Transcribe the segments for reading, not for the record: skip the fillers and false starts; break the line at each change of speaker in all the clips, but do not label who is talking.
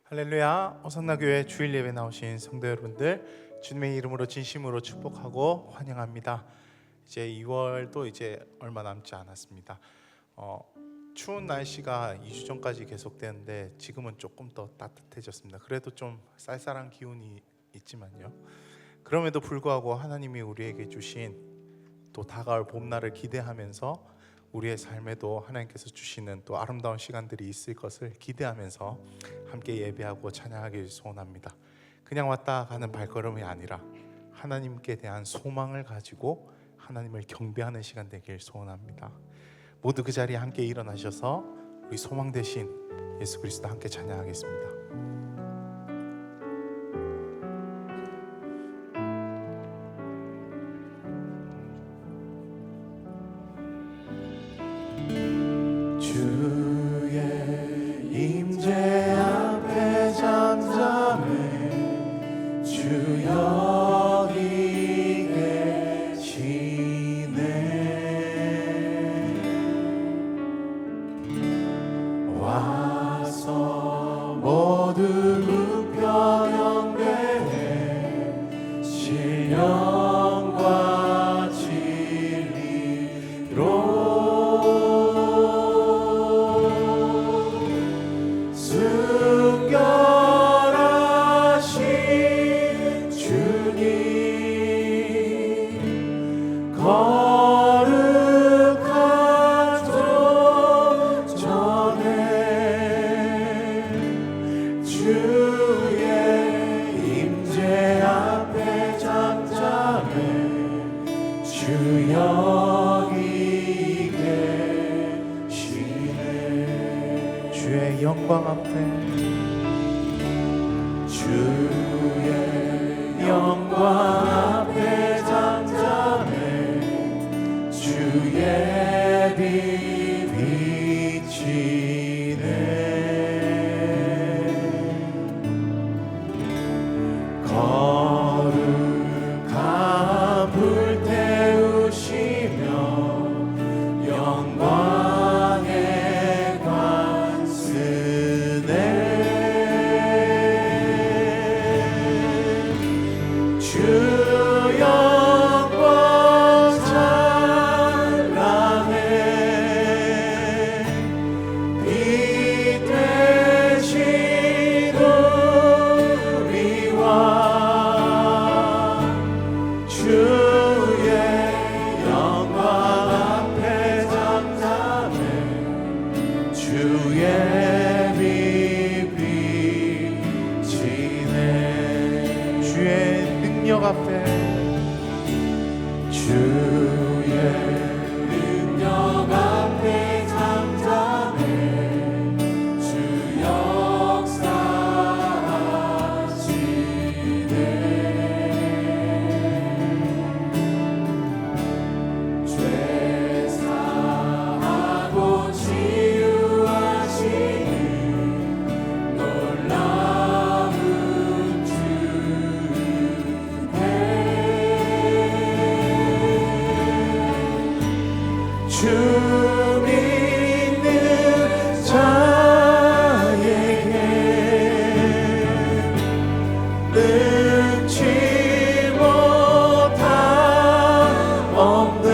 할렐루야. 호성나교회 주일 예배 나오신 성도 여러분들, 주님의 이름으로 진심으로 축복하고 환영합니다. 이제 2월도 이제 얼마 남지 않았습니다. 추운 날씨가 2주 전까지 계속되는데 지금은 조금 더 따뜻해졌습니다. 그래도 좀 쌀쌀한 기운이 있지만요, 그럼에도 불구하고 하나님이 우리에게 주신 또 다가올 봄날을 기대하면서 우리의 삶에도 하나님께서 주시는 또 아름다운 시간들이 있을 것을 기대하면서 함께 예배하고 찬양하길 소원합니다. 그냥 왔다 가는 발걸음이 아니라 하나님께 대한 소망을 가지고 하나님을 경배하는 시간 되길 소원합니다. 모두 그 자리에 함께 일어나셔서 우리 소망 되신 예수 그리스도 함께 찬양하겠습니다. 주의 영광 앞에, 주의 영광 앞에 잠잠해 주의 빛 비치네. 거룩한 불 태우시며 영광의 관 쓰네. 주 영광 찬란해. 빛 되신 우리와 주의 영광 앞에 잠잠해 주의 빛 비치네. 주의 능력 앞에, 주의 능력 앞에 잠잠해 주 역사하시네. 죄 사하고 치유하시는 놀라운 주네. 주 믿는 자에게 능치 못함 없네.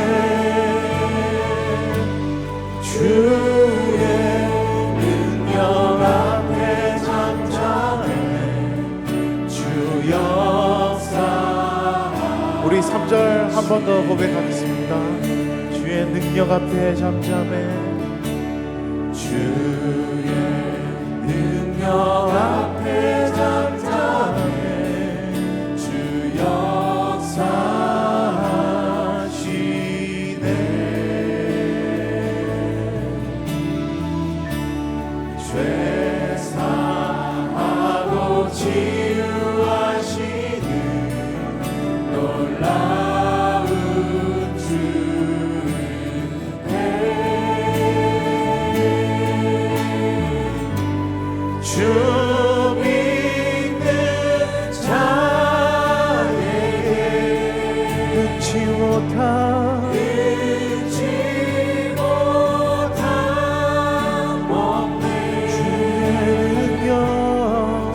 주의 능력 앞에 잠잠해 주 역사. 우리 3절 한 번 더 고백하겠습니다. 주의 능력 앞에 잠잠해 주의 능력 앞에 잠잠해 주 역사하시네. 죄 사하고 치유하시는 놀라운 주네. 주 믿는 자에게 능치 못함 없네. 주의 능력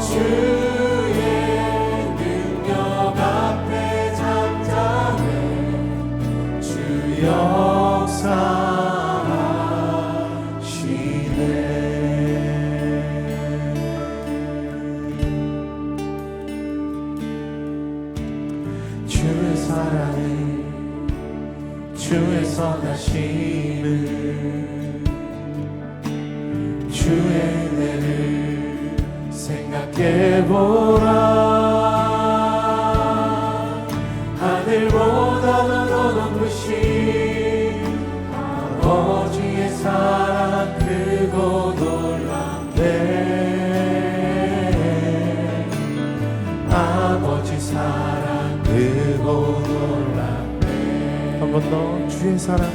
선하심을 주의 은혜를 생각해보라. 하늘보다 더 높으신 아버지의 사랑 크고 놀랍네. 아버지 사랑 크고 놀랍네. 한 번 더 주의 사랑을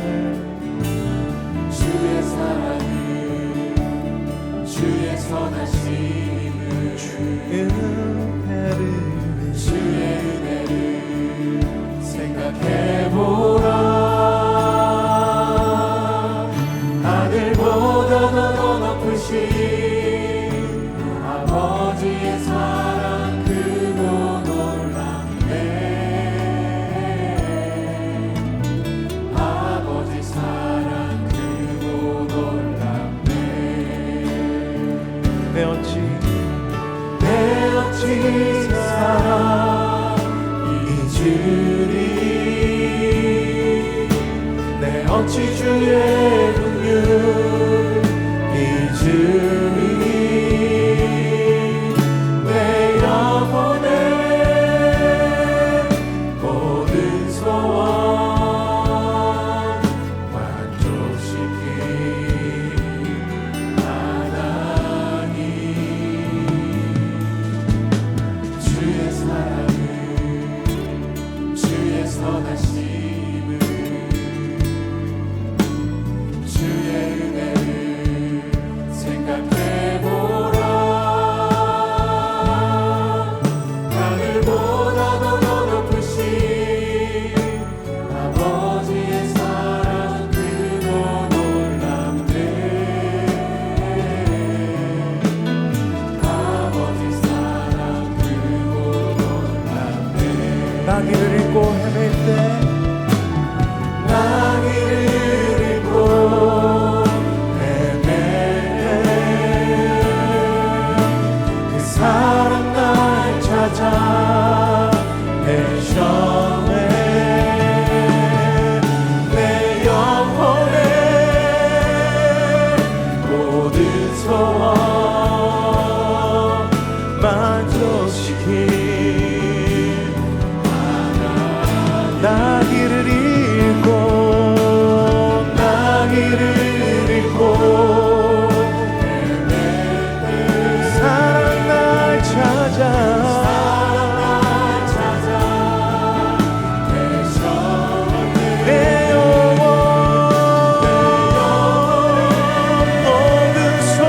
주의 선하심을 주의 은혜를 생각해보라. 하늘보다 더 높으신 아버지의 사랑 크고 놀랍네. 아버지 사랑 크고 놀랍네. 내 어찌 사랑 잊으리. 내 어찌 주의 긍휼 잊으리. 내 영혼의 모든 소원 만족시킨 하나님. 주의 사랑을 주의 선하심을 주의 은혜를 생각해보라. 하늘보다 더 높으신 아버지의 사랑 크고 놀랍네. 아버지 사랑 크고 놀랍네. 나 길을 잃고 헤맬 때 나 길을 잃고 헤맬 그 사랑 날 찾아 헤셔네. 내 영혼의 모든 소원 만족시킨 나 길을 잃고 사랑 날 찾아 내 영혼 모든 소원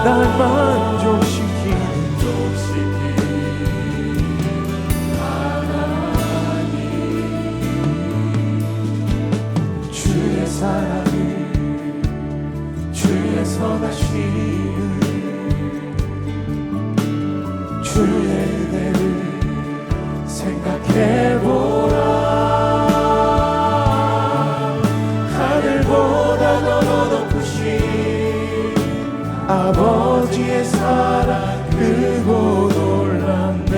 날 만족시키는 주의 사랑을 주의 선하심을 주의 은혜를 생각해보라. 하늘보다 더 높으신 아버지의 사랑 크고 놀랍네.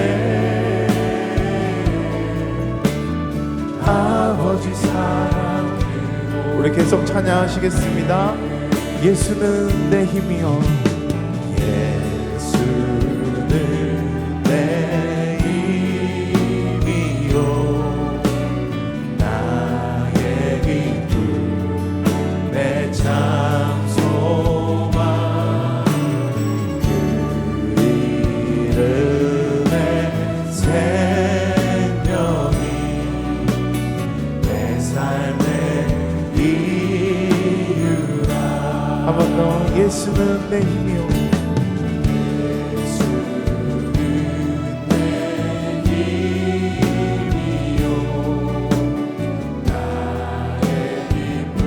아버지 사랑. 우리 계속 찬양하시겠습니다. 예수는 내 힘이여. 예수는 내 힘이여. 나의 기쁨 내 참 소망. 그 이름의 생명이 내 삶의 이유라. 한 번 더. 예수는 내 힘이요. 예수는 내 힘이요. 나의 기쁨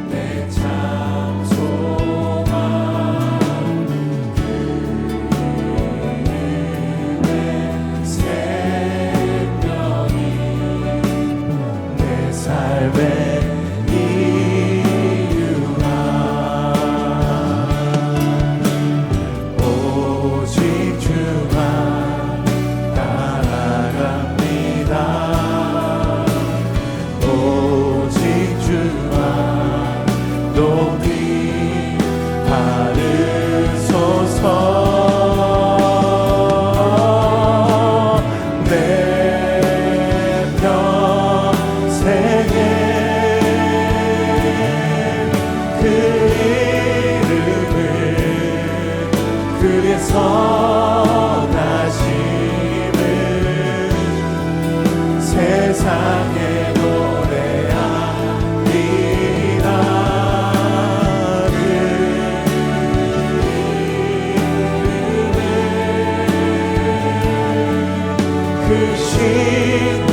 내 참 소망. 그 이름의 생명이 내 삶의 이유라. 바르소서. 내 평생에 그 이름을 그의 선하심을 세상에 노래하리라. 그 신능력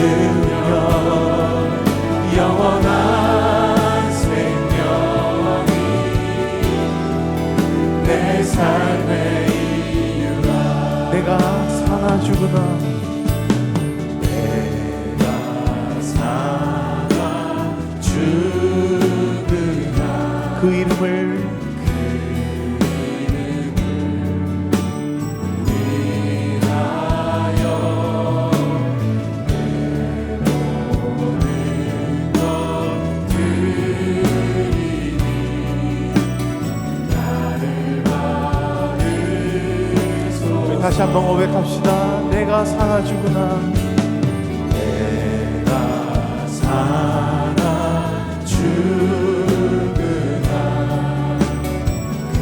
영원한 생명이 내 삶의 이유라. 내가 사나 죽으나 내가 사나 죽으나 그 이름을 다시 한번 고백합시다. 내가 사나 죽으나 내가 사나 죽으나 그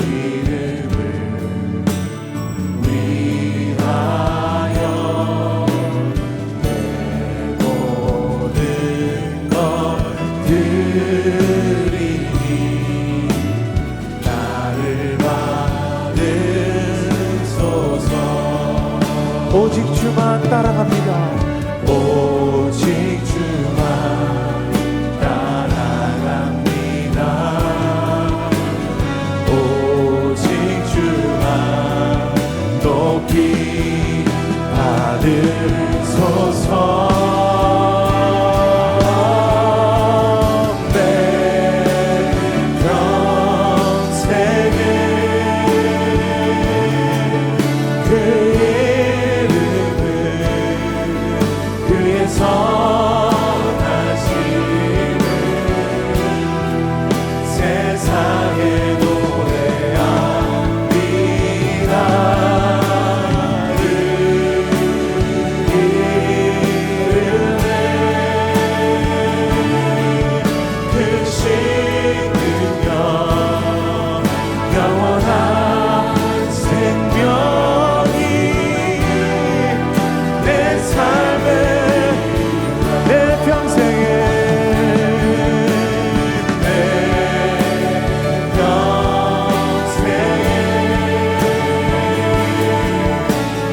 이름을 위하여 내 모든 것 드리니 나를 오직 주만 따라갑니다. 오직 주만 따라갑니다. 오직 주만 높이 받으소서. 내 평생에 그 선하심을 세상에 노래하리라. 그 이름에 그 신능력 영원한 생명이 내 삶에 내 평생에 내 평생에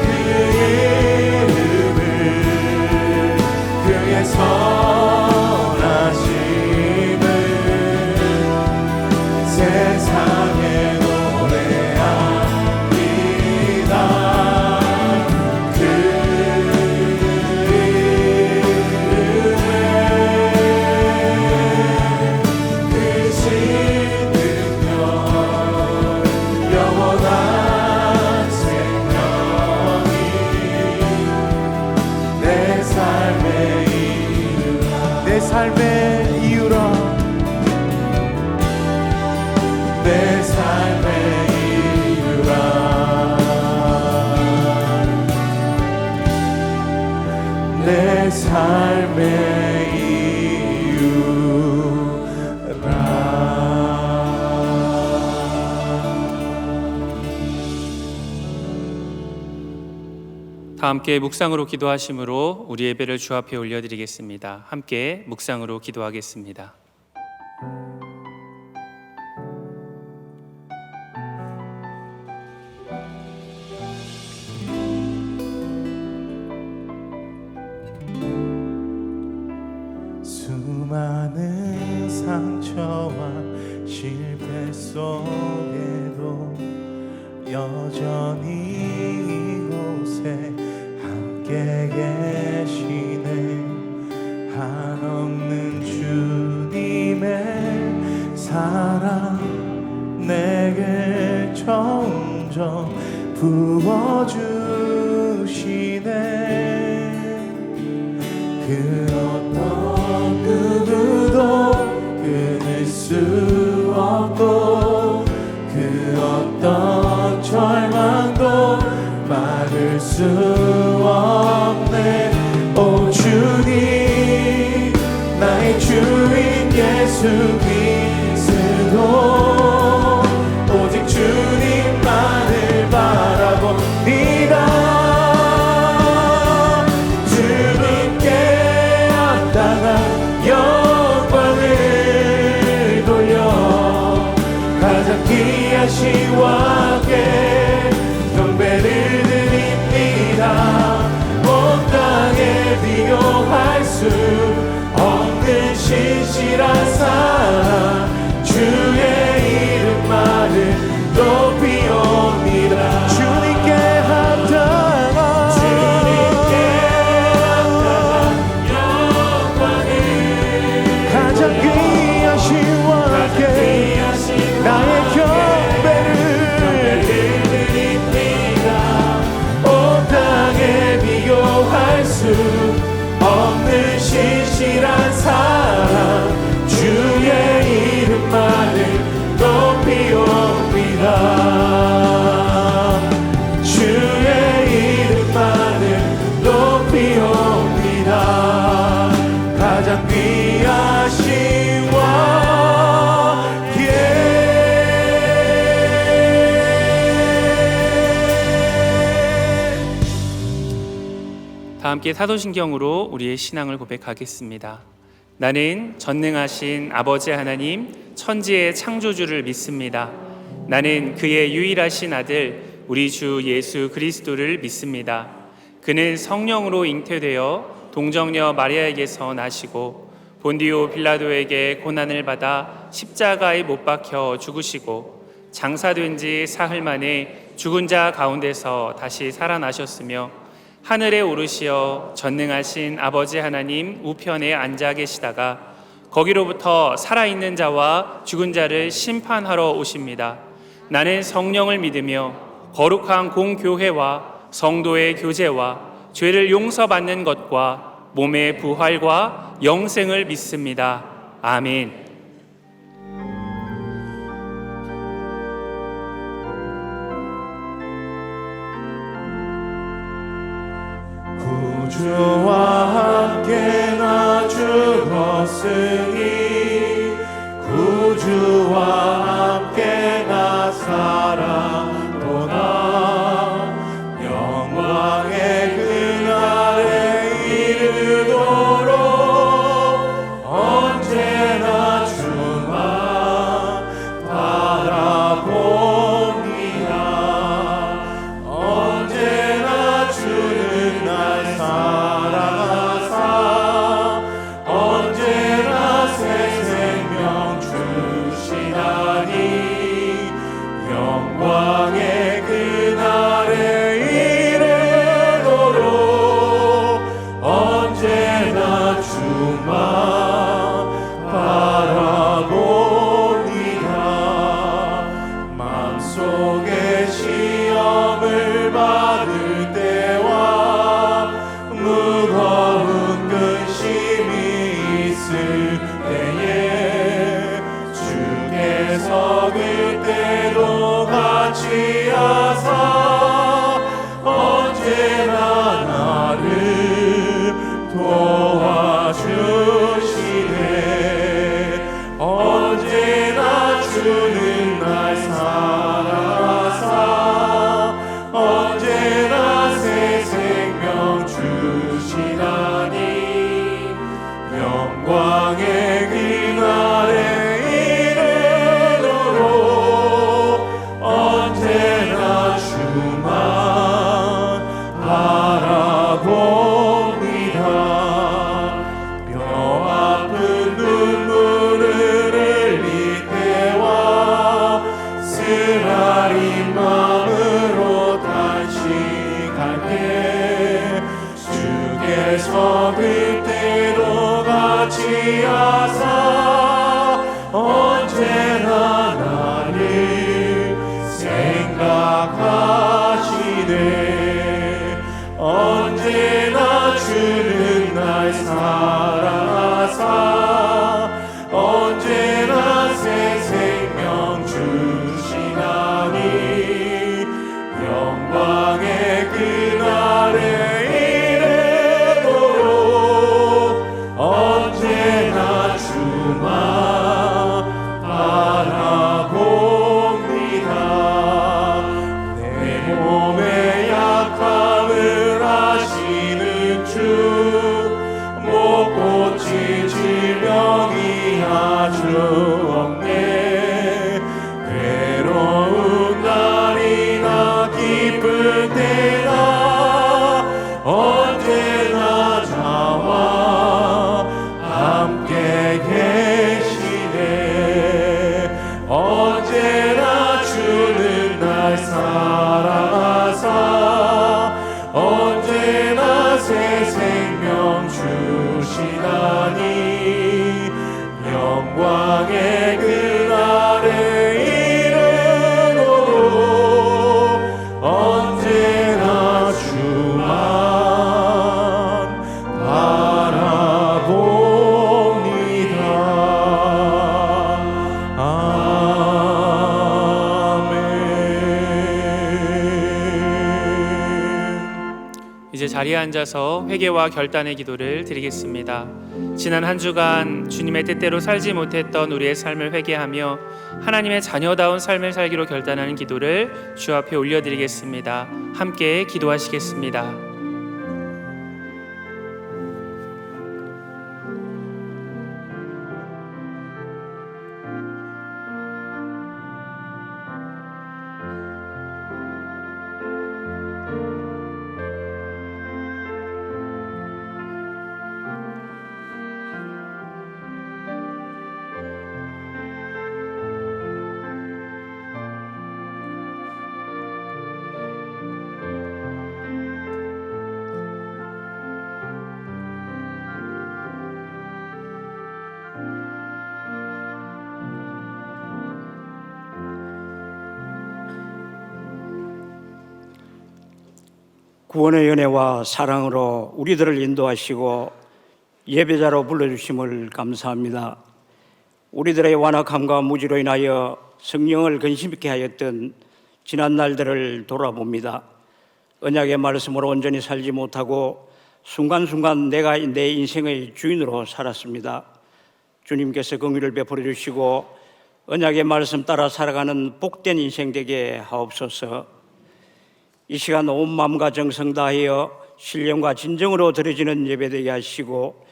그 이름을 그의 선하심을 세상에 노래하리라. 그 삶의 이유라. 내 삶의 이유라. 내 삶의 이유라.
다 함께 묵상으로 기도하심으로 우리 예배를 주 앞에 올려드리겠습니다. 함께 묵상으로 기도하겠습니다.
수많은 상처와 실패 속에도 여전히 이곳에 함께 계시네. 한없는 주님의 사랑 내게 점점 부어주시네. 그 어떤 누구도 끊을 수 없고 예수 그리스도 오직 주님만을 바라봅니다. 주님께 앞다가 영광을 돌려 가장 귀하신 왕께 경배를 드립니다. 온 땅에 비교할 수 없는 신실한 사랑 주의 이름만을 높이옵니다. 주님께 합당한 영광을 가장 귀하신 왕께 나의 경배를 드립니다. 온 땅에 비교할 수 없는 신실한 사랑 주의 이름만을 높이옵니다. 주의 이름만을 높이옵니다. 가장 귀하신 왕께
다 함께 사도신경으로 우리의 신앙을 고백하겠습니다. 나는 전능하신 아버지 하나님 천지의 창조주를 믿습니다. 나는 그의 유일하신 아들 우리 주 예수 그리스도를 믿습니다. 그는 성령으로 잉태되어 동정녀 마리아에게서 나시고 본디오 빌라도에게 고난을 받아 십자가에 못 박혀 죽으시고 장사된 지 사흘 만에 죽은 자 가운데서 다시 살아나셨으며 하늘에 오르시어 전능하신 아버지 하나님 우편에 앉아 계시다가 거기로부터 살아있는 자와 죽은 자를 심판하러 오십니다. 나는 성령을 믿으며 거룩한 공교회와 성도의 교제와 죄를 용서받는 것과 몸의 부활과 영생을 믿습니다. 아멘.
구주와 함께 나 죽었으니 구주와 함께 나 살아도다. 영광의 그날에 이르도록 언제나 주만 바라봅니다. 언제나 주는 날 사랑하사 언제나 새 생명 주시다니. 영광의 그날에 이르도록 언제나 주만 바라봅니다. 마음속에 시험을 받을 때와 무거운 근심이 있을 때에 주께서 그때도 같이 하사 언제나 나를 도와주시네. 언제나 주는 날 사랑하사 언제나 새 생명 주시다니. 영광의 그날에 이르도록 언제나 주만 바라봅니다. 뼈 아픈 눈물을 흘릴 때와 쓰라린 마음으로 단식할 때 주께서 그때도 같이 하사 언제나 나를 생각하시네. 언제나 주는 날 사랑하사 언제나 새 생명 주시나니. 영광의 그날에 이르도록 언제나 주만
이제 자리에 앉아서 회개와 결단의 기도를 드리겠습니다. 지난 한 주간 주님의 뜻대로 살지 못했던 우리의 삶을 회개하며 하나님의 자녀다운 삶을 살기로 결단하는 기도를 주 앞에 올려드리겠습니다. 함께 기도하시겠습니다.
구원의 은혜와 사랑으로 우리들을 인도하시고 예배자로 불러주심을 감사합니다. 우리들의 완악함과 무지로 인하여 성령을 근심있게 하였던 지난 날들을 돌아봅니다. 언약의 말씀으로 온전히 살지 못하고 순간순간 내가 내 인생의 주인으로 살았습니다. 주님께서 긍휼을 베풀어 주시고 언약의 말씀 따라 살아가는 복된 인생 되게 하옵소서. 이 시간 온 마음과 정성 다하여 신령과 진정으로 드려지는 예배 되게 하시고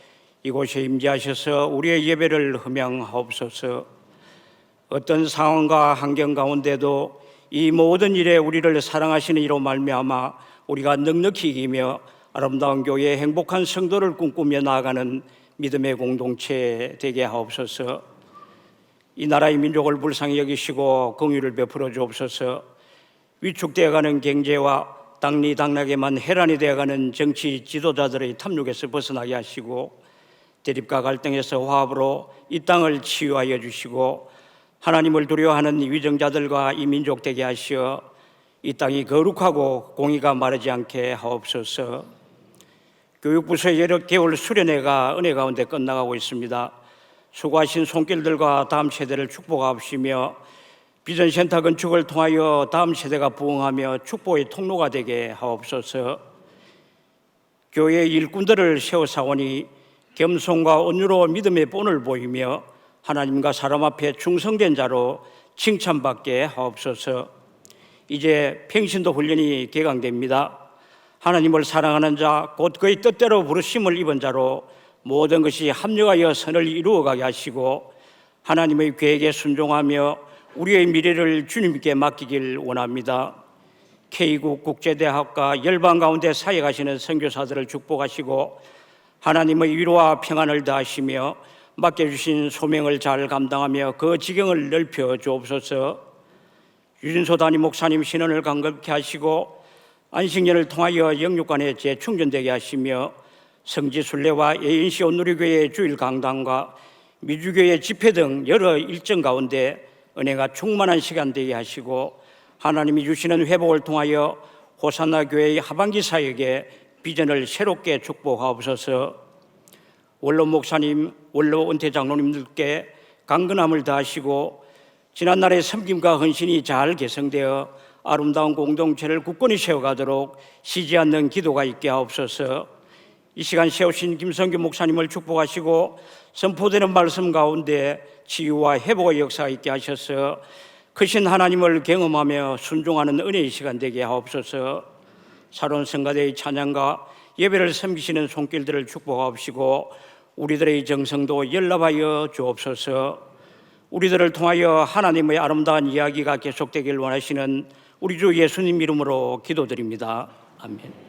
이곳에 임재하셔서 우리의 예배를 흠양하옵소서. 어떤 상황과 환경 가운데도 이 모든 일에 우리를 사랑하시는 이로 말미암아 우리가 넉넉히 이기며 아름다운 교회의 행복한 성도를 꿈꾸며 나아가는 믿음의 공동체 되게 하옵소서. 이 나라의 민족을 불쌍히 여기시고 긍휼을 베풀어 주옵소서. 위축되어가는 경제와 당리당락에만 혜란이 되어가는 정치 지도자들의 탐욕에서 벗어나게 하시고 대립과 갈등에서 화합으로 이 땅을 치유하여 주시고 하나님을 두려워하는 위정자들과 이 민족 되게 하시어 이 땅이 거룩하고 공의가 마르지 않게 하옵소서. 교육부서의 여러 개월 수련회가 은혜 가운데 끝나가고 있습니다. 수고하신 손길들과 다음 세대를 축복하옵시며 비전센터 건축을 통하여 다음 세대가 부흥하며 축복의 통로가 되게 하옵소서. 교회의 일꾼들을 세워사오니 겸손과 온유로 믿음의 본을 보이며 하나님과 사람 앞에 충성된 자로 칭찬받게 하옵소서. 이제 평신도 훈련이 개강됩니다. 하나님을 사랑하는 자, 곧 그의 뜻대로 부르심을 입은 자로 모든 것이 합력하여 선을 이루어가게 하시고 하나님의 계획에 순종하며 우리의 미래를 주님께 맡기길 원합니다. K국 국제대학과 열방 가운데 사역하시는 선교사들을 축복하시고 하나님의 위로와 평안을 다하시며 맡겨주신 소명을 잘 감당하며 그 지경을 넓혀 주옵소서. 유진소 담임 목사님 신원을 강건케 하시고 안식년을 통하여 영육간에 재충전되게 하시며 성지순례와 예인시 온누리교회의 주일 강단과 미주교회 집회 등 여러 일정 가운데 은혜가 충만한 시간 되게 하시고 하나님이 주시는 회복을 통하여 호산나 교회의 하반기 사역에 비전을 새롭게 축복하옵소서. 원로 목사님, 원로 은퇴 장로님들께 강건함을 다하시고 지난날의 섬김과 헌신이 잘 개성되어 아름다운 공동체를 굳건히 세워가도록 쉬지 않는 기도가 있게 하옵소서. 이 시간 세우신 김성규 목사님을 축복하시고 선포되는 말씀 가운데 치유와 회복의 역사가 있게 하셔서 크신 하나님을 경험하며 순종하는 은혜의 시간 되게 하옵소서. 사론 성가대의 찬양과 예배를 섬기시는 손길들을 축복하옵시고 우리들의 정성도 연락하여 주옵소서. 우리들을 통하여 하나님의 아름다운 이야기가 계속되길 원하시는 우리 주 예수님 이름으로 기도드립니다. 아멘.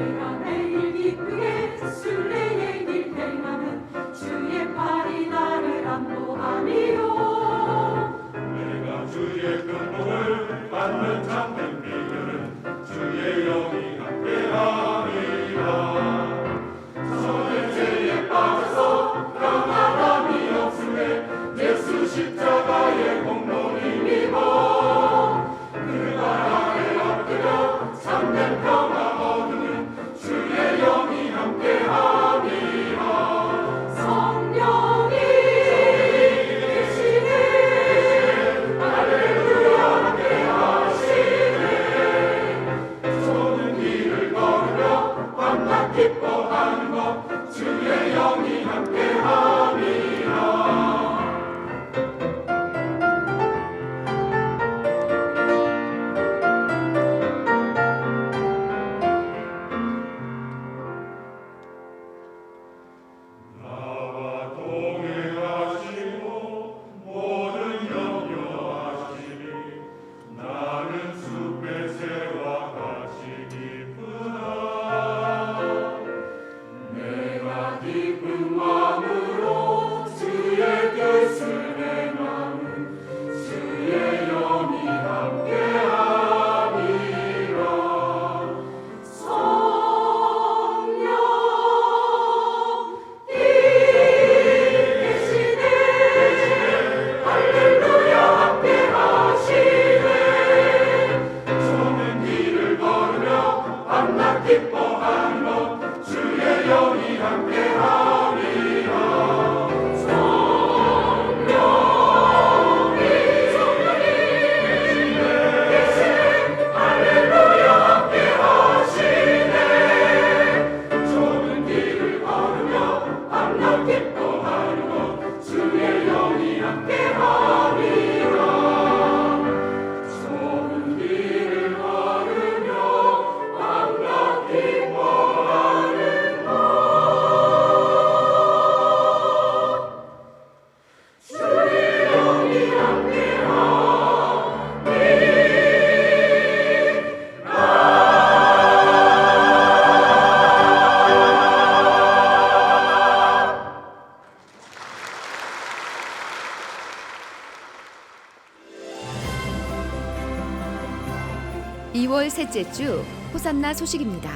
내가 2월 셋째 주 호산나 소식입니다.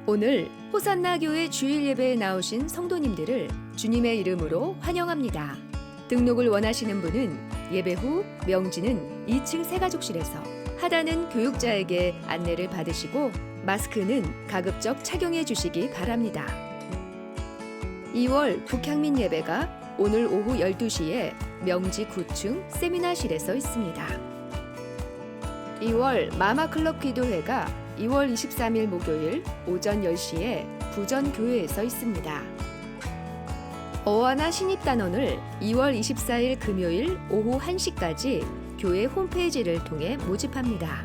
오늘 호산나 교회 주일 예배에 나오신 성도님들을 주님의 이름으로 환영합니다. 등록을 원하시는 분은 예배 후 명지는 2층 새가족실에서, 하단은 교육자에게 안내를 받으시고 마스크는 가급적 착용해 주시기 바랍니다. 2월 북향민 예배가 오늘 오후 12시에 명지 9층 세미나실에서 있습니다. 2월 마마클럽 기도회가 2월 23일 목요일 오전 10시에 부전교회에서 있습니다. 어와나 신입단원을 2월 24일 금요일 오후 1시까지 교회 홈페이지를 통해 모집합니다.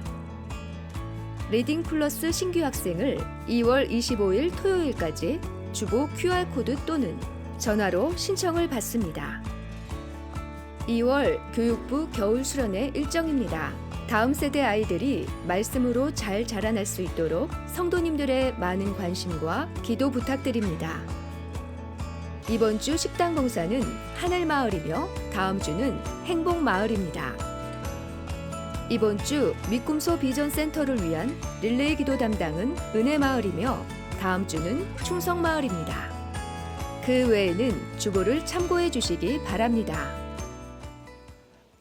리딩 플러스 신규 학생을 2월 25일 토요일까지 주보 QR코드 또는 전화로 신청을 받습니다. 2월 교육부 겨울 수련회 일정입니다. 다음 세대 아이들이 말씀으로 잘 자라날 수 있도록 성도님들의 많은 관심과 기도 부탁드립니다. 이번 주 식당 봉사는 하늘마을이며 다음 주는 행복마을입니다. 이번 주 믿꿈소 비전센터를 위한 릴레이 기도 담당은 은혜마을이며 다음 주는 충성마을입니다. 그 외에는 주보를 참고해 주시기 바랍니다.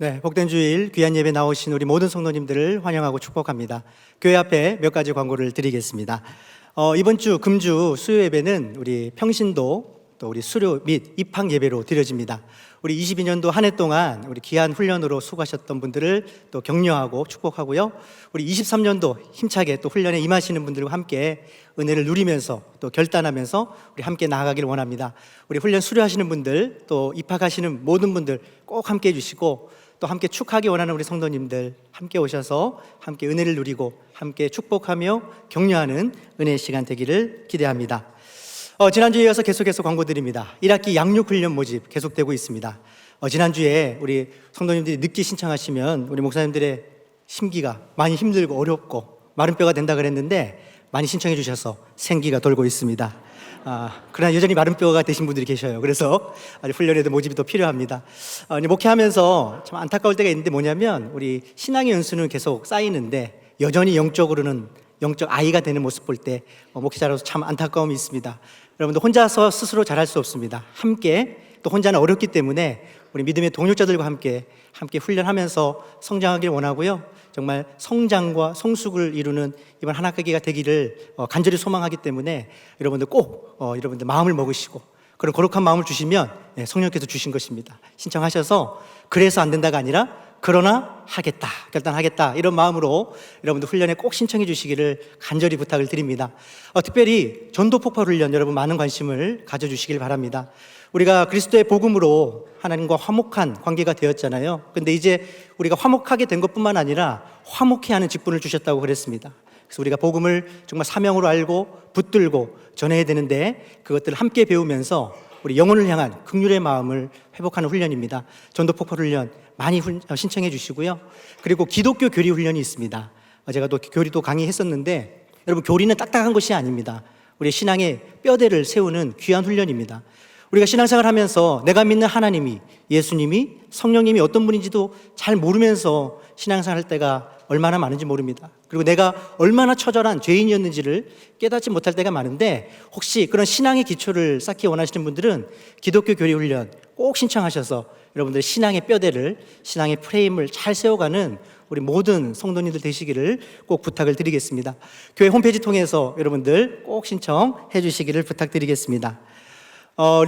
네, 복된 주일 귀한 예배 나오신 우리 모든 성도님들을 환영하고 축복합니다. 교회 앞에 몇 가지 광고를 드리겠습니다. 이번 주 금주 수요 예배는 우리 평신도 또 우리 수료 및 입학 예배로 드려집니다. 우리 22년도 한 해 동안 우리 귀한 훈련으로 수고하셨던 분들을 또 격려하고 축복하고요. 우리 23년도 힘차게 또 훈련에 임하시는 분들과 함께 은혜를 누리면서 또 결단하면서 우리 함께 나아가길 원합니다. 우리 훈련 수료하시는 분들 또 입학하시는 모든 분들 꼭 함께 해주시고 또 함께 축하하기 원하는 우리 성도님들 함께 오셔서 함께 은혜를 누리고 함께 축복하며 격려하는 은혜의 시간 되기를 기대합니다. 지난주에 이어서 계속해서 광고드립니다. 1학기 양육훈련 모집 계속되고 있습니다. 지난주에 우리 성도님들이 늦게 신청하시면 우리 목사님들의 심기가 많이 힘들고 어렵고 마른 뼈가 된다 그랬는데 많이 신청해 주셔서 생기가 돌고 있습니다. 그러나 여전히 마른 뼈가 되신 분들이 계셔요. 그래서 훈련에도 모집이 더 필요합니다. 목회하면서 참 안타까울 때가 있는데 뭐냐면 우리 신앙의 연수는 계속 쌓이는데 여전히 영적으로는 영적 아이가 되는 모습 볼 때 목회자로서 참 안타까움이 있습니다. 여러분들 혼자서 스스로 잘할 수 없습니다. 함께 또 혼자는 어렵기 때문에 우리 믿음의 동역자들과 함께 훈련하면서 성장하길 원하고요. 정말 성장과 성숙을 이루는 이번 한 학기가 되기를 간절히 소망하기 때문에 여러분들 꼭 여러분들 마음을 먹으시고 그런 거룩한 마음을 주시면 성령께서 주신 것입니다. 신청하셔서 그래서 안 된다가 아니라 그러나 하겠다, 결단하겠다 이런 마음으로 여러분들 훈련에 꼭 신청해 주시기를 간절히 부탁을 드립니다. 특별히 전도 폭발 훈련 여러분 많은 관심을 가져주시길 바랍니다. 우리가 그리스도의 복음으로 하나님과 화목한 관계가 되었잖아요. 근데 이제 우리가 화목하게 된 것뿐만 아니라 화목해 하는 직분을 주셨다고 그랬습니다. 그래서 우리가 복음을 정말 사명으로 알고 붙들고 전해야 되는데 그것들을 함께 배우면서 우리 영혼을 향한 긍휼의 마음을 회복하는 훈련입니다. 전도 폭발 훈련 많이 신청해 주시고요. 그리고 기독교 교리 훈련이 있습니다. 제가 또 교리도 강의했었는데 여러분 교리는 딱딱한 것이 아닙니다. 우리 신앙의 뼈대를 세우는 귀한 훈련입니다. 우리가 신앙생활 하면서 내가 믿는 하나님이, 예수님이, 성령님이 어떤 분인지도 잘 모르면서 신앙생활 할 때가 얼마나 많은지 모릅니다. 그리고 내가 얼마나 처절한 죄인이었는지를 깨닫지 못할 때가 많은데 혹시 그런 신앙의 기초를 쌓기 원하시는 분들은 기독교 교리 훈련 꼭 신청하셔서 여러분들 신앙의 뼈대를, 신앙의 프레임을 잘 세워가는 우리 모든 성도님들 되시기를 꼭 부탁을 드리겠습니다. 교회 홈페이지 통해서 여러분들 꼭 신청해 주시기를 부탁드리겠습니다.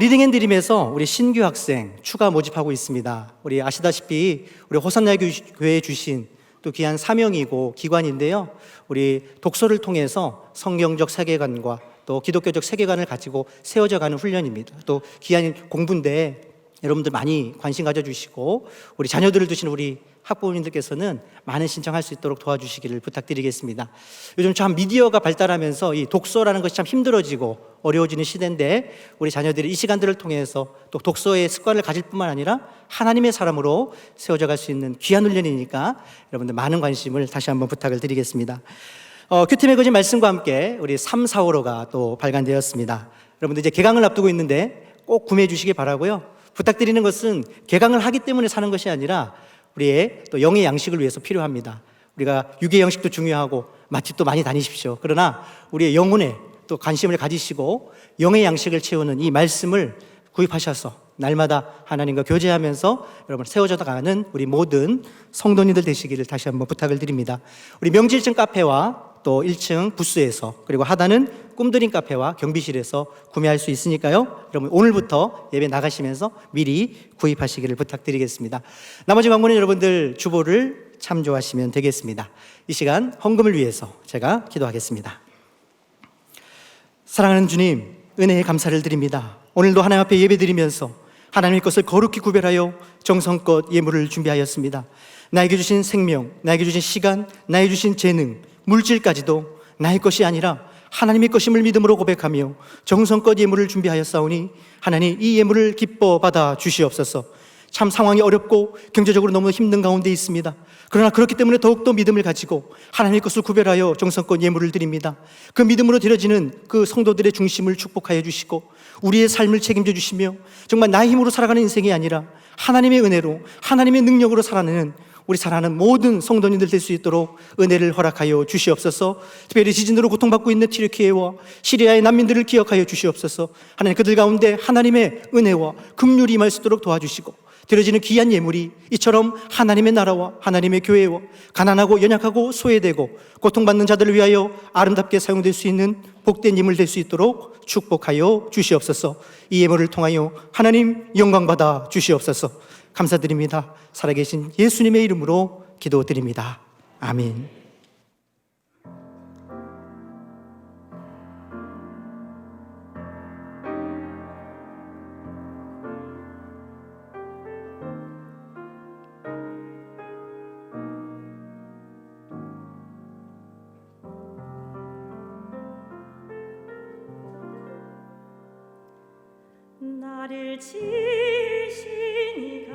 리딩 앤 드림에서 우리 신규 학생 추가 모집하고 있습니다. 우리 아시다시피 우리 호산나 교회에 주신 또 귀한 사명이고 기관인데요. 우리 독서를 통해서 성경적 세계관과 또 기독교적 세계관을 가지고 세워져 가는 훈련입니다. 또 귀한 공부인데 여러분들 많이 관심 가져주시고 우리 자녀들을 두신 우리 학부모님들께서는 많은 신청할 수 있도록 도와주시기를 부탁드리겠습니다. 요즘 참 미디어가 발달하면서 이 독서라는 것이 참 힘들어지고 어려워지는 시대인데 우리 자녀들이 이 시간들을 통해서 또 독서의 습관을 가질 뿐만 아니라 하나님의 사람으로 세워져 갈 수 있는 귀한 훈련이니까 여러분들 많은 관심을 다시 한번 부탁을 드리겠습니다. 큐티 매거진 말씀과 함께 우리 3, 4호로가 또 발간되었습니다. 여러분들 이제 개강을 앞두고 있는데 꼭 구매해 주시기 바라고요. 부탁드리는 것은 개강을 하기 때문에 사는 것이 아니라 우리의 또 영의 양식을 위해서 필요합니다. 우리가 육의 양식도 중요하고 맛집도 많이 다니십시오. 그러나 우리의 영혼에 또 관심을 가지시고 영의 양식을 채우는 이 말씀을 구입하셔서 날마다 하나님과 교제하면서 여러분 세워져 가는 우리 모든 성도님들 되시기를 다시 한번 부탁을 드립니다. 우리 명지 1층 카페와 또 1층 부스에서 그리고 하단은 꿈드림 카페와 경비실에서 구매할 수 있으니까요. 여러분 오늘부터 예배 나가시면서 미리 구입하시기를 부탁드리겠습니다. 나머지 광고는 여러분들 주보를 참조하시면 되겠습니다. 이 시간 헌금을 위해서 제가 기도하겠습니다. 사랑하는 주님, 은혜에 감사를 드립니다. 오늘도 하나님 앞에 예배드리면서 하나님의 것을 거룩히 구별하여 정성껏 예물을 준비하였습니다. 나에게 주신 생명, 나에게 주신 시간, 나에게 주신 재능, 물질까지도 나의 것이 아니라 하나님의 것임을 믿음으로 고백하며 정성껏 예물을 준비하였사오니 하나님 이 예물을 기뻐 받아 주시옵소서. 참 상황이 어렵고 경제적으로 너무 힘든 가운데 있습니다. 그러나 그렇기 때문에 더욱더 믿음을 가지고 하나님의 것을 구별하여 정성껏 예물을 드립니다. 그 믿음으로 드려지는 그 성도들의 중심을 축복하여 주시고 우리의 삶을 책임져 주시며 정말 나의 힘으로 살아가는 인생이 아니라 하나님의 은혜로 하나님의 능력으로 살아내는 우리 사랑하는 모든 성도님들 될 수 있도록 은혜를 허락하여 주시옵소서. 특별히 지진으로 고통받고 있는 튀르키예와 시리아의 난민들을 기억하여 주시옵소서. 하나님 그들 가운데 하나님의 은혜와 긍휼이 임할 수 있도록 도와주시고 드려지는 귀한 예물이 이처럼 하나님의 나라와 하나님의 교회와 가난하고 연약하고 소외되고 고통받는 자들을 위하여 아름답게 사용될 수 있는 복된 예물 될 수 있도록 축복하여 주시옵소서. 이 예물을 통하여 하나님 영광받아 주시옵소서. 감사드립니다. 살아계신 예수님의 이름으로 기도드립니다. 아멘.
나를 지으신 이가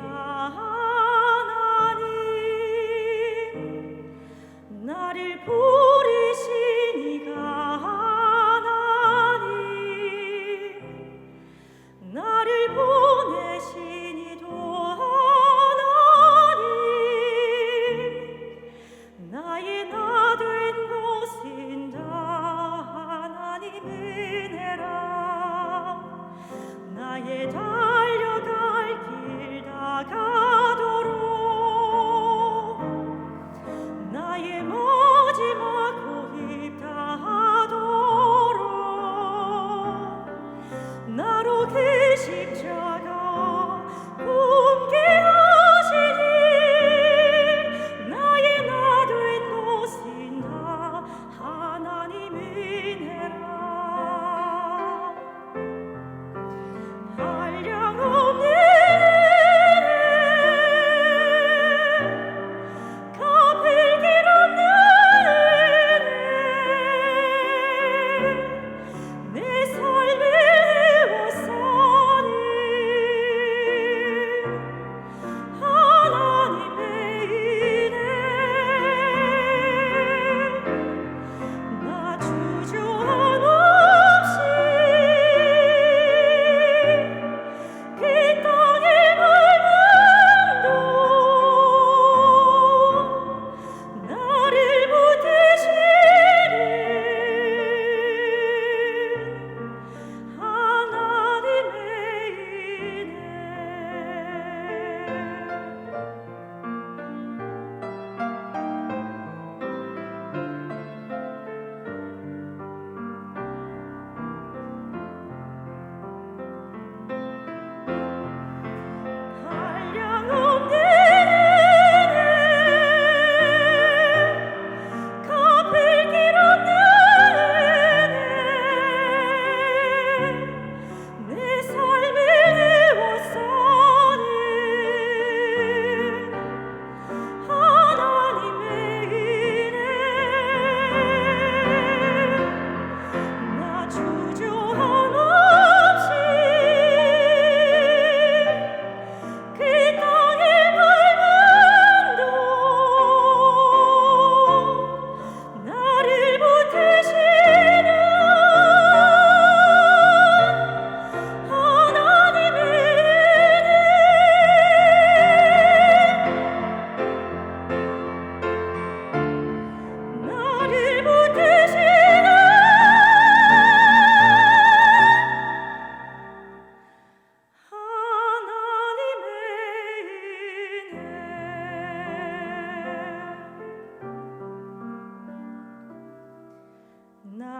하나님, 나를 부르신 이가 하나님, 나를 보내신 이도 하나님, 나의 나 된 것은 다 하나님 은혜라. 나의 달려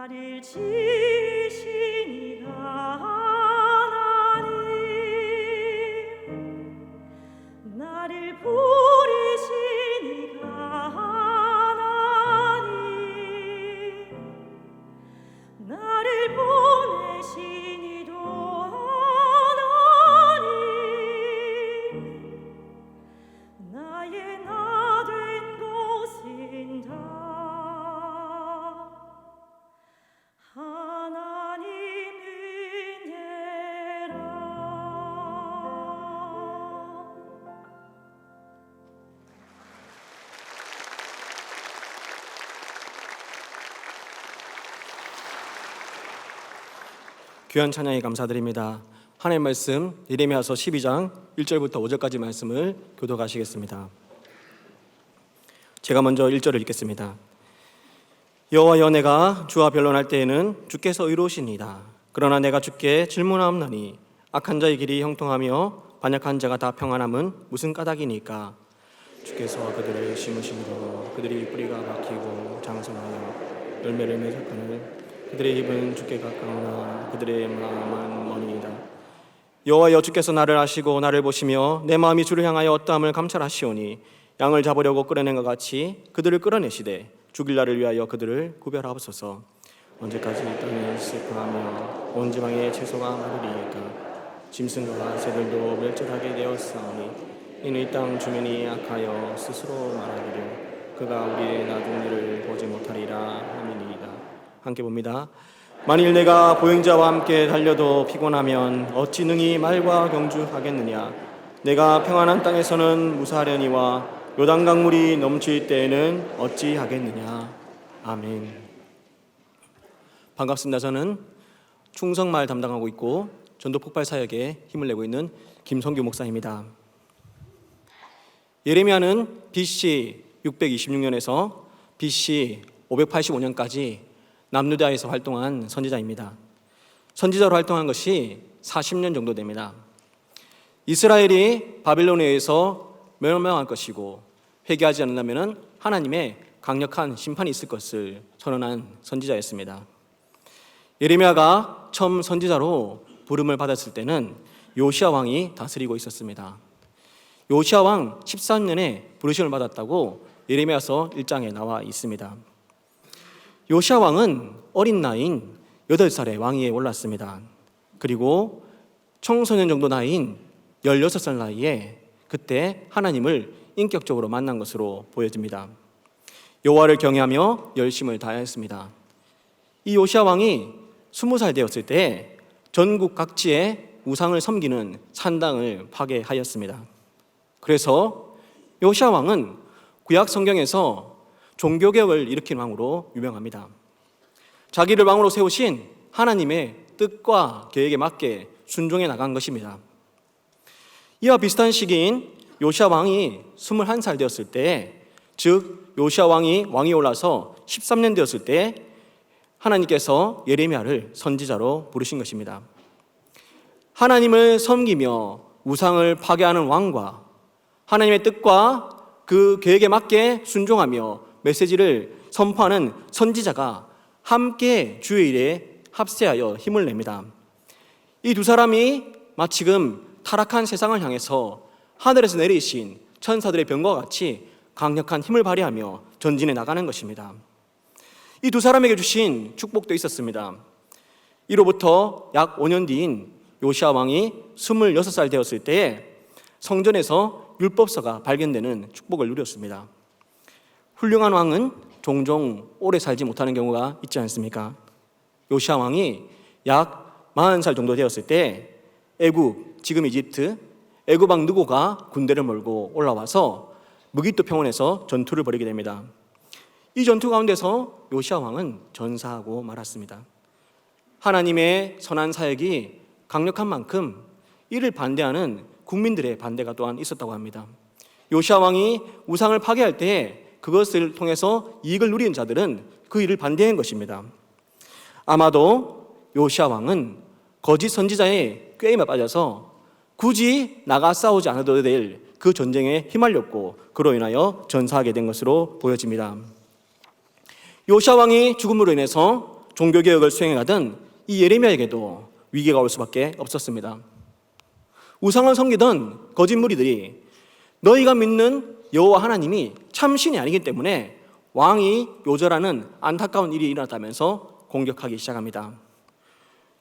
나를 지으시니가 하나님 나를 부르시니가 하나님 나를 보내시니도 하나님 나의 나 된 곳은 다 하나님 은혜라.
귀한 찬양에 감사드립니다. 하나님의 말씀 예레미야서 12장 1절부터 5절까지 말씀을 교독하시겠습니다. 제가 먼저 1절을 읽겠습니다. 여호와여, 내가 주와 변론할 때에는 주께서 의로우시니이다. 그러나 내가 주께 질문하옵나니 악한 자의 길이 형통하며 반역한 자가 다 평안함은 무슨 까닭이니까? 주께서 그들을 심으시므로 그들이 뿌리가 박히고 장성하여 열매를 맺었거늘 그들의 입은 주께 가까우나 그들의 마음은 머니이다. 여호와여, 주께서 나를 아시고 나를 보시며 내 마음이 주를 향하여 어떠함을 감찰하시오니 양을 잡으려고 끌어낸 것 같이 그들을 끌어내시되 죽일 날을 위하여 그들을 구별하옵소서. 언제까지 이 땅이 슬퍼하며 온 지방의 채소가 마르리이까? 짐승과 새들도 멸절하게 되었사오니 이는 이 땅 주민이 악하여 스스로 말하기를 그가 우리의 나중 일을 보지 못하리라 함이니이다. 함께 봅니다. 만일 내가 보행자와 함께 달려도 피곤하면 어찌 능히 말과 경주하겠느냐? 내가 평안한 땅에서는 무사하려니와 요단강물이 넘칠 때에는 어찌 하겠느냐? 아멘. 반갑습니다. 저는 충성마을 담당하고 있고 전도 폭발 사역에 힘을 내고 있는 김성규 목사입니다. 예레미야는 BC 626년에서 BC 585년까지 남유다에서 활동한 선지자입니다. 선지자로 활동한 것이 40년 정도 됩니다. 이스라엘이 바벨론에 의해서 멸망할 것이고 회개하지 않는다면 하나님의 강력한 심판이 있을 것을 선언한 선지자였습니다. 예레미야가 처음 선지자로 부름을 받았을 때는 요시야 왕이 다스리고 있었습니다. 요시야 왕 13년에 부르심을 받았다고 예레미야서 1장에 나와 있습니다. 요시야 왕은 어린 나이인 8살에 왕위에 올랐습니다. 그리고 청소년 정도 나이인 16살 나이에 그때 하나님을 인격적으로 만난 것으로 보여집니다. 여호와를 경외하며 열심을 다하였습니다. 이 요시야 왕이 20살 되었을 때 전국 각지에 우상을 섬기는 산당을 파괴하였습니다. 그래서 요시야 왕은 구약 성경에서 종교개혁을 일으킨 왕으로 유명합니다. 자기를 왕으로 세우신 하나님의 뜻과 계획에 맞게 순종해 나간 것입니다. 이와 비슷한 시기인 요시야 왕이 21살 되었을 때, 즉 요시야 왕이 왕위에 올라서 13년 되었을 때 하나님께서 예레미야를 선지자로 부르신 것입니다. 하나님을 섬기며 우상을 파괴하는 왕과 하나님의 뜻과 그 계획에 맞게 순종하며 메시지를 선포하는 선지자가 함께 주의 일에 합세하여 힘을 냅니다. 이 두 사람이 마치금 타락한 세상을 향해서 하늘에서 내리신 천사들의 병과 같이 강력한 힘을 발휘하며 전진해 나가는 것입니다. 이 두 사람에게 주신 축복도 있었습니다. 이로부터 약 5년 뒤인 요시야 왕이 26살 되었을 때에 성전에서 율법서가 발견되는 축복을 누렸습니다. 훌륭한 왕은 종종 오래 살지 못하는 경우가 있지 않습니까? 요시야 왕이 약 40살 정도 되었을 때 애굽, 지금 이집트, 애굽 왕 느고가 군대를 몰고 올라와서 무기토 평원에서 전투를 벌이게 됩니다. 이 전투 가운데서 요시야 왕은 전사하고 말았습니다. 하나님의 선한 사역이 강력한 만큼 이를 반대하는 국민들의 반대가 또한 있었다고 합니다. 요시야 왕이 우상을 파괴할 때 그것을 통해서 이익을 누리는 자들은 그 일을 반대한 것입니다. 아마도 요시야 왕은 거짓 선지자의 꾀임에 빠져서 굳이 나가 싸우지 않아도 될 그 전쟁에 휘말렸고 그로 인하여 전사하게 된 것으로 보여집니다. 요시야 왕이 죽음으로 인해서 종교개혁을 수행해가던 이 예레미야에게도 위기가 올 수밖에 없었습니다. 우상을 섬기던 거짓 무리들이 너희가 믿는 여호와 하나님이 참신이 아니기 때문에 왕이 요절하는 안타까운 일이 일어났다면서 공격하기 시작합니다.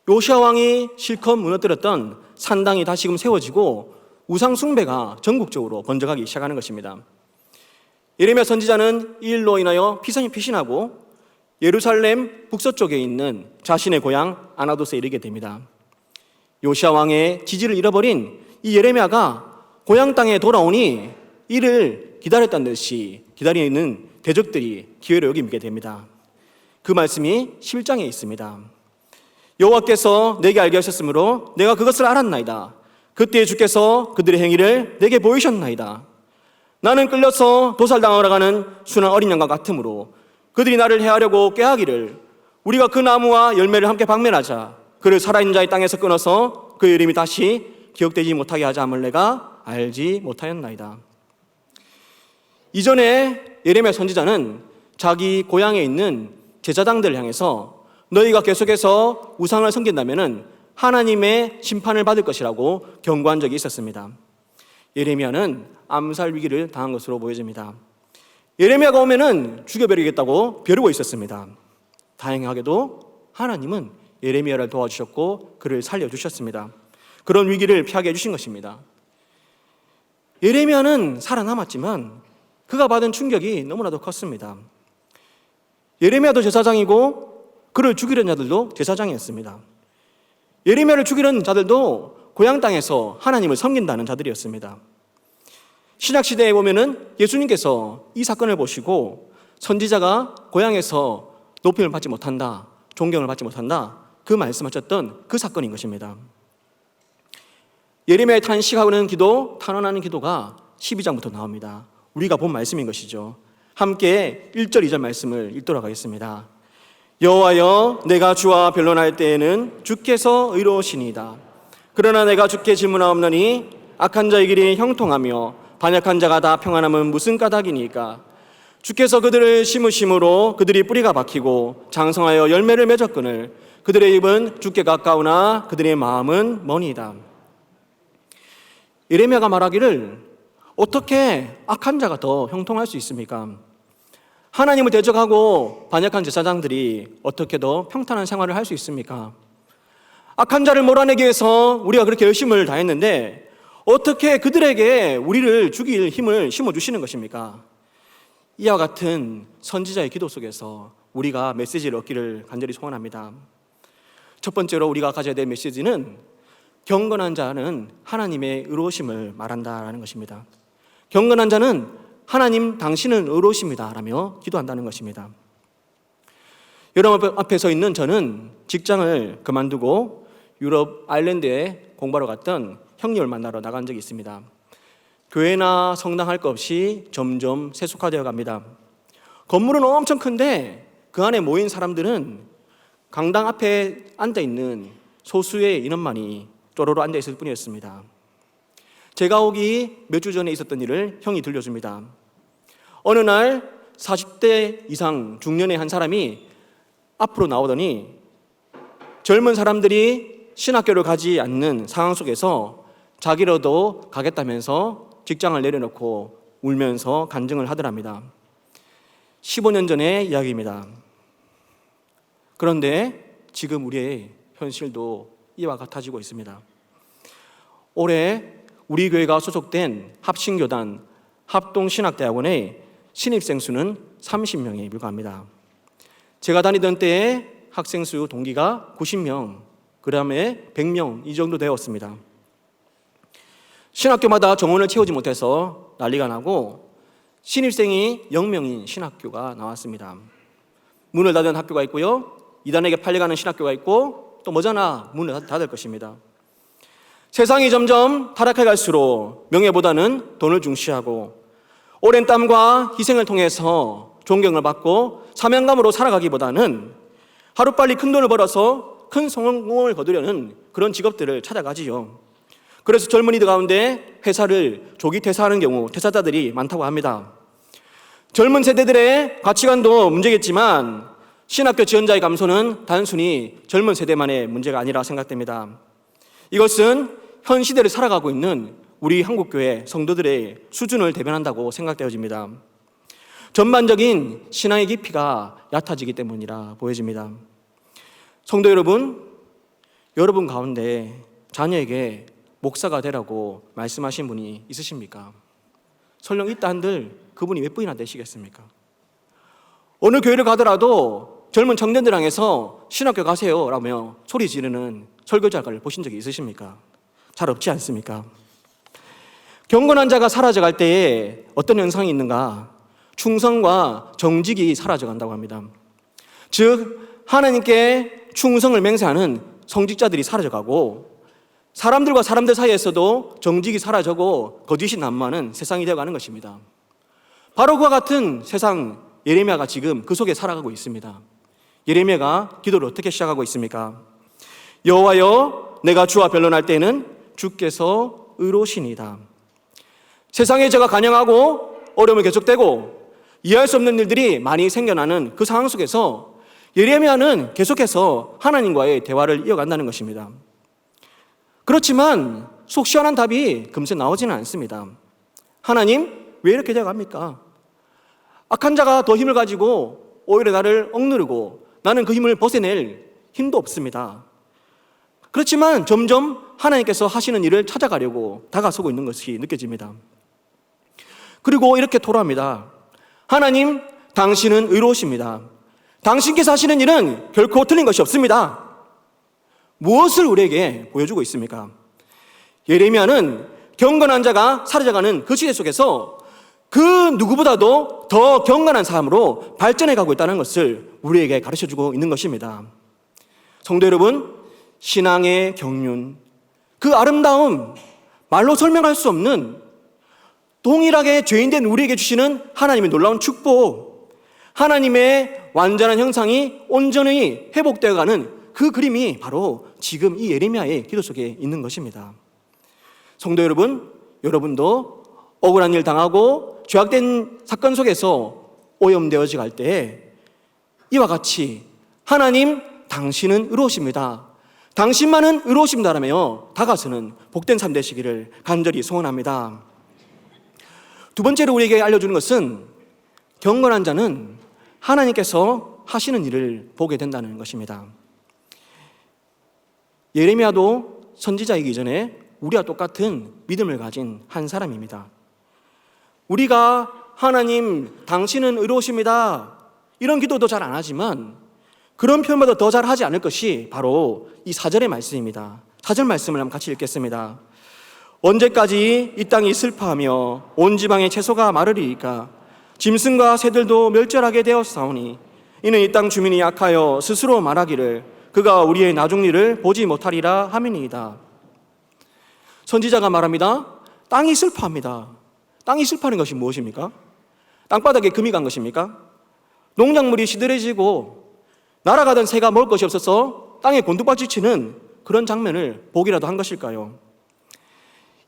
요시야 왕이 실컷 무너뜨렸던 산당이 다시금 세워지고 우상 숭배가 전국적으로 번져가기 시작하는 것입니다. 예레미야 선지자는 이 일로 인하여 피신하고 예루살렘 북서쪽에 있는 자신의 고향 아나돗에 이르게 됩니다. 요시야 왕의 지지를 잃어버린 이 예레미야가 고향 땅에 돌아오니 이를 기다렸다는 듯이 기다리는 대적들이 기회를 여기게 됩니다. 그 말씀이 11장에 있습니다. 여호와께서 내게 알게 하셨으므로 내가 그것을 알았나이다. 그때 주께서 그들의 행위를 내게 보이셨나이다. 나는 끌려서 도살당하러 가는 순한 어린 양과 같으므로 그들이 나를 해하려고 꾀하기를 우리가 그 나무와 열매를 함께 박멸하자. 그를 살아있는 자의 땅에서 끊어서 그 이름이 다시 기억되지 못하게 하자 함을 내가 알지 못하였나이다. 이전에 예레미야 선지자는 자기 고향에 있는 제사장들을 향해서 너희가 계속해서 우상을 섬긴다면 하나님의 심판을 받을 것이라고 경고한 적이 있었습니다. 예레미야는 암살 위기를 당한 것으로 보여집니다. 예레미야가 오면은 죽여버리겠다고 벼르고 있었습니다. 다행하게도 하나님은 예레미야를 도와주셨고 그를 살려주셨습니다. 그런 위기를 피하게 해주신 것입니다. 예레미야는 살아남았지만 그가 받은 충격이 너무나도 컸습니다. 예레미야도 제사장이고 그를 죽이려는 자들도 제사장이었습니다. 예레미야를 죽이려는 자들도 고향 땅에서 하나님을 섬긴다는 자들이었습니다. 신약시대에 보면은 예수님께서 이 사건을 보시고 선지자가 고향에서 높임을 받지 못한다, 존경을 받지 못한다, 그 말씀하셨던 그 사건인 것입니다. 예레미야의 탄식하는 기도, 탄원하는 기도가 12장부터 나옵니다. 우리가 본 말씀인 것이죠. 함께 1절, 2절 말씀을 읽도록 하겠습니다. 여호와여, 내가 주와 변론할 때에는 주께서 의로우시니이다. 그러나 내가 주께 질문하옵노니 악한 자의 길이 형통하며 반역한 자가 다 평안함은 무슨 까닭이니까? 주께서 그들을 심으심으로 그들이 뿌리가 박히고 장성하여 열매를 맺었거늘 그들의 입은 주께 가까우나 그들의 마음은 머니이다. 예레미야가 말하기를 어떻게 악한 자가 더 형통할 수 있습니까? 하나님을 대적하고 반역한 제사장들이 어떻게 더 평탄한 생활을 할 수 있습니까? 악한 자를 몰아내기 위해서 우리가 그렇게 열심을 다했는데 어떻게 그들에게 우리를 죽일 힘을 심어주시는 것입니까? 이와 같은 선지자의 기도 속에서 우리가 메시지를 얻기를 간절히 소원합니다. 첫 번째로 우리가 가져야 될 메시지는 경건한 자는 하나님의 의로우심을 말한다라는 것입니다. 경건한 자는 하나님 당신은 의로우십니다 라며 기도한다는 것입니다. 여러분 앞에 서 있는 저는 직장을 그만두고 유럽 아일랜드에 공부하러 갔던 형님을 만나러 나간 적이 있습니다. 교회나 성당 할 것 없이 점점 세속화되어 갑니다. 건물은 엄청 큰데 그 안에 모인 사람들은 강당 앞에 앉아있는 소수의 인원만이 쪼로로 앉아있을 뿐이었습니다. 제가 오기 몇 주 전에 있었던 일을 형이 들려줍니다. 어느 날 40대 이상 중년의 한 사람이 앞으로 나오더니 젊은 사람들이 신학교를 가지 않는 상황 속에서 자기로도 가겠다면서 직장을 내려놓고 울면서 간증을 하더랍니다. 15년 전의 이야기입니다. 그런데 지금 우리의 현실도 이와 같아지고 있습니다. 올해 우리 교회가 소속된 합신교단 합동신학대학원의 신입생 수는 30명에 불과합니다. 제가 다니던 때에 학생 수 동기가 90명, 그 다음에 100명 이 정도 되었습니다. 신학교마다 정원을 채우지 못해서 난리가 나고 신입생이 0명인 신학교가 나왔습니다. 문을 닫은 학교가 있고요, 이단에게 팔려가는 신학교가 있고 또 머지않아 문을 닫을 것입니다. 세상이 점점 타락해 갈수록 명예보다는 돈을 중시하고 오랜 땀과 희생을 통해서 존경을 받고 사명감으로 살아가기보다는 하루빨리 큰 돈을 벌어서 큰 성공을 거두려는 그런 직업들을 찾아가지요. 그래서 젊은이들 가운데 회사를 조기 퇴사하는 경우 퇴사자들이 많다고 합니다. 젊은 세대들의 가치관도 문제겠지만 신학교 지원자의 감소는 단순히 젊은 세대만의 문제가 아니라 생각됩니다. 이것은 현 시대를 살아가고 있는 우리 한국교회 성도들의 수준을 대변한다고 생각되어집니다. 전반적인 신앙의 깊이가 얕아지기 때문이라 보여집니다. 성도 여러분, 여러분 가운데 자녀에게 목사가 되라고 말씀하신 분이 있으십니까? 설령 있다 한들 그분이 몇 분이나 되시겠습니까? 어느 교회를 가더라도 젊은 청년들 향해서 신학교 가세요 라며 소리 지르는 설교자를 보신 적이 있으십니까? 잘 없지 않습니까? 경건한 자가 사라져갈 때에 어떤 현상이 있는가? 충성과 정직이 사라져간다고 합니다. 즉 하나님께 충성을 맹세하는 성직자들이 사라져가고 사람들과 사람들 사이에서도 정직이 사라지고 거짓이 난무하는 세상이 되어가는 것입니다. 바로 그와 같은 세상, 예레미야가 지금 그 속에 살아가고 있습니다. 예레미야가 기도를 어떻게 시작하고 있습니까? 여호와여, 내가 주와 변론할 때에는 주께서 의로우시니이다. 세상에 제가 간영하고 어려움이 계속되고 이해할 수 없는 일들이 많이 생겨나는 그 상황 속에서 예레미야는 계속해서 하나님과의 대화를 이어간다는 것입니다. 그렇지만 속 시원한 답이 금세 나오지는 않습니다. 하나님, 왜 이렇게 되어갑니까? 악한 자가 더 힘을 가지고 오히려 나를 억누르고 나는 그 힘을 벗어낼 힘도 없습니다. 그렇지만 점점 하나님께서 하시는 일을 찾아가려고 다가서고 있는 것이 느껴집니다. 그리고 이렇게 토로합니다. 하나님, 당신은 의로우십니다. 당신께서 하시는 일은 결코 틀린 것이 없습니다. 무엇을 우리에게 보여주고 있습니까? 예레미야는 경건한 자가 사라져가는 그 시대 속에서 그 누구보다도 더 경건한 삶으로 발전해가고 있다는 것을 우리에게 가르쳐주고 있는 것입니다. 성도 여러분, 신앙의 경륜, 그 아름다움, 말로 설명할 수 없는 동일하게 죄인된 우리에게 주시는 하나님의 놀라운 축복, 하나님의 완전한 형상이 온전히 회복되어가는 그 그림이 바로 지금 이 예레미야의 기도 속에 있는 것입니다. 성도 여러분, 여러분도 억울한 일 당하고 죄악된 사건 속에서 오염되어져 갈 때에 이와 같이 하나님, 당신은 의로우십니다. 당신만은 의로우십니다라며 다가서는 복된 삶 되시기를 간절히 소원합니다. 두 번째로 우리에게 알려주는 것은 경건한 자는 하나님께서 하시는 일을 보게 된다는 것입니다. 예레미야도 선지자이기 전에 우리와 똑같은 믿음을 가진 한 사람입니다. 우리가 하나님, 당신은 의로우십니다, 이런 기도도 잘 안 하지만 그런 표현보다 더 잘 하지 않을 것이 바로 이 4절의 말씀입니다. 4절 말씀을 한번 같이 읽겠습니다. 언제까지 이 땅이 슬퍼하며 온 지방의 채소가 마르리이까? 짐승과 새들도 멸절하게 되었사오니 이는 이 땅 주민이 약하여 스스로 말하기를 그가 우리의 나중일을 보지 못하리라 하미니이다. 선지자가 말합니다. 땅이 슬퍼합니다. 땅이 슬퍼하는 것이 무엇입니까? 땅바닥에 금이 간 것입니까? 농작물이 시들해지고 날아가던 새가 먹을 것이 없어서 땅에 곤두박질치는 그런 장면을 보기라도 한 것일까요?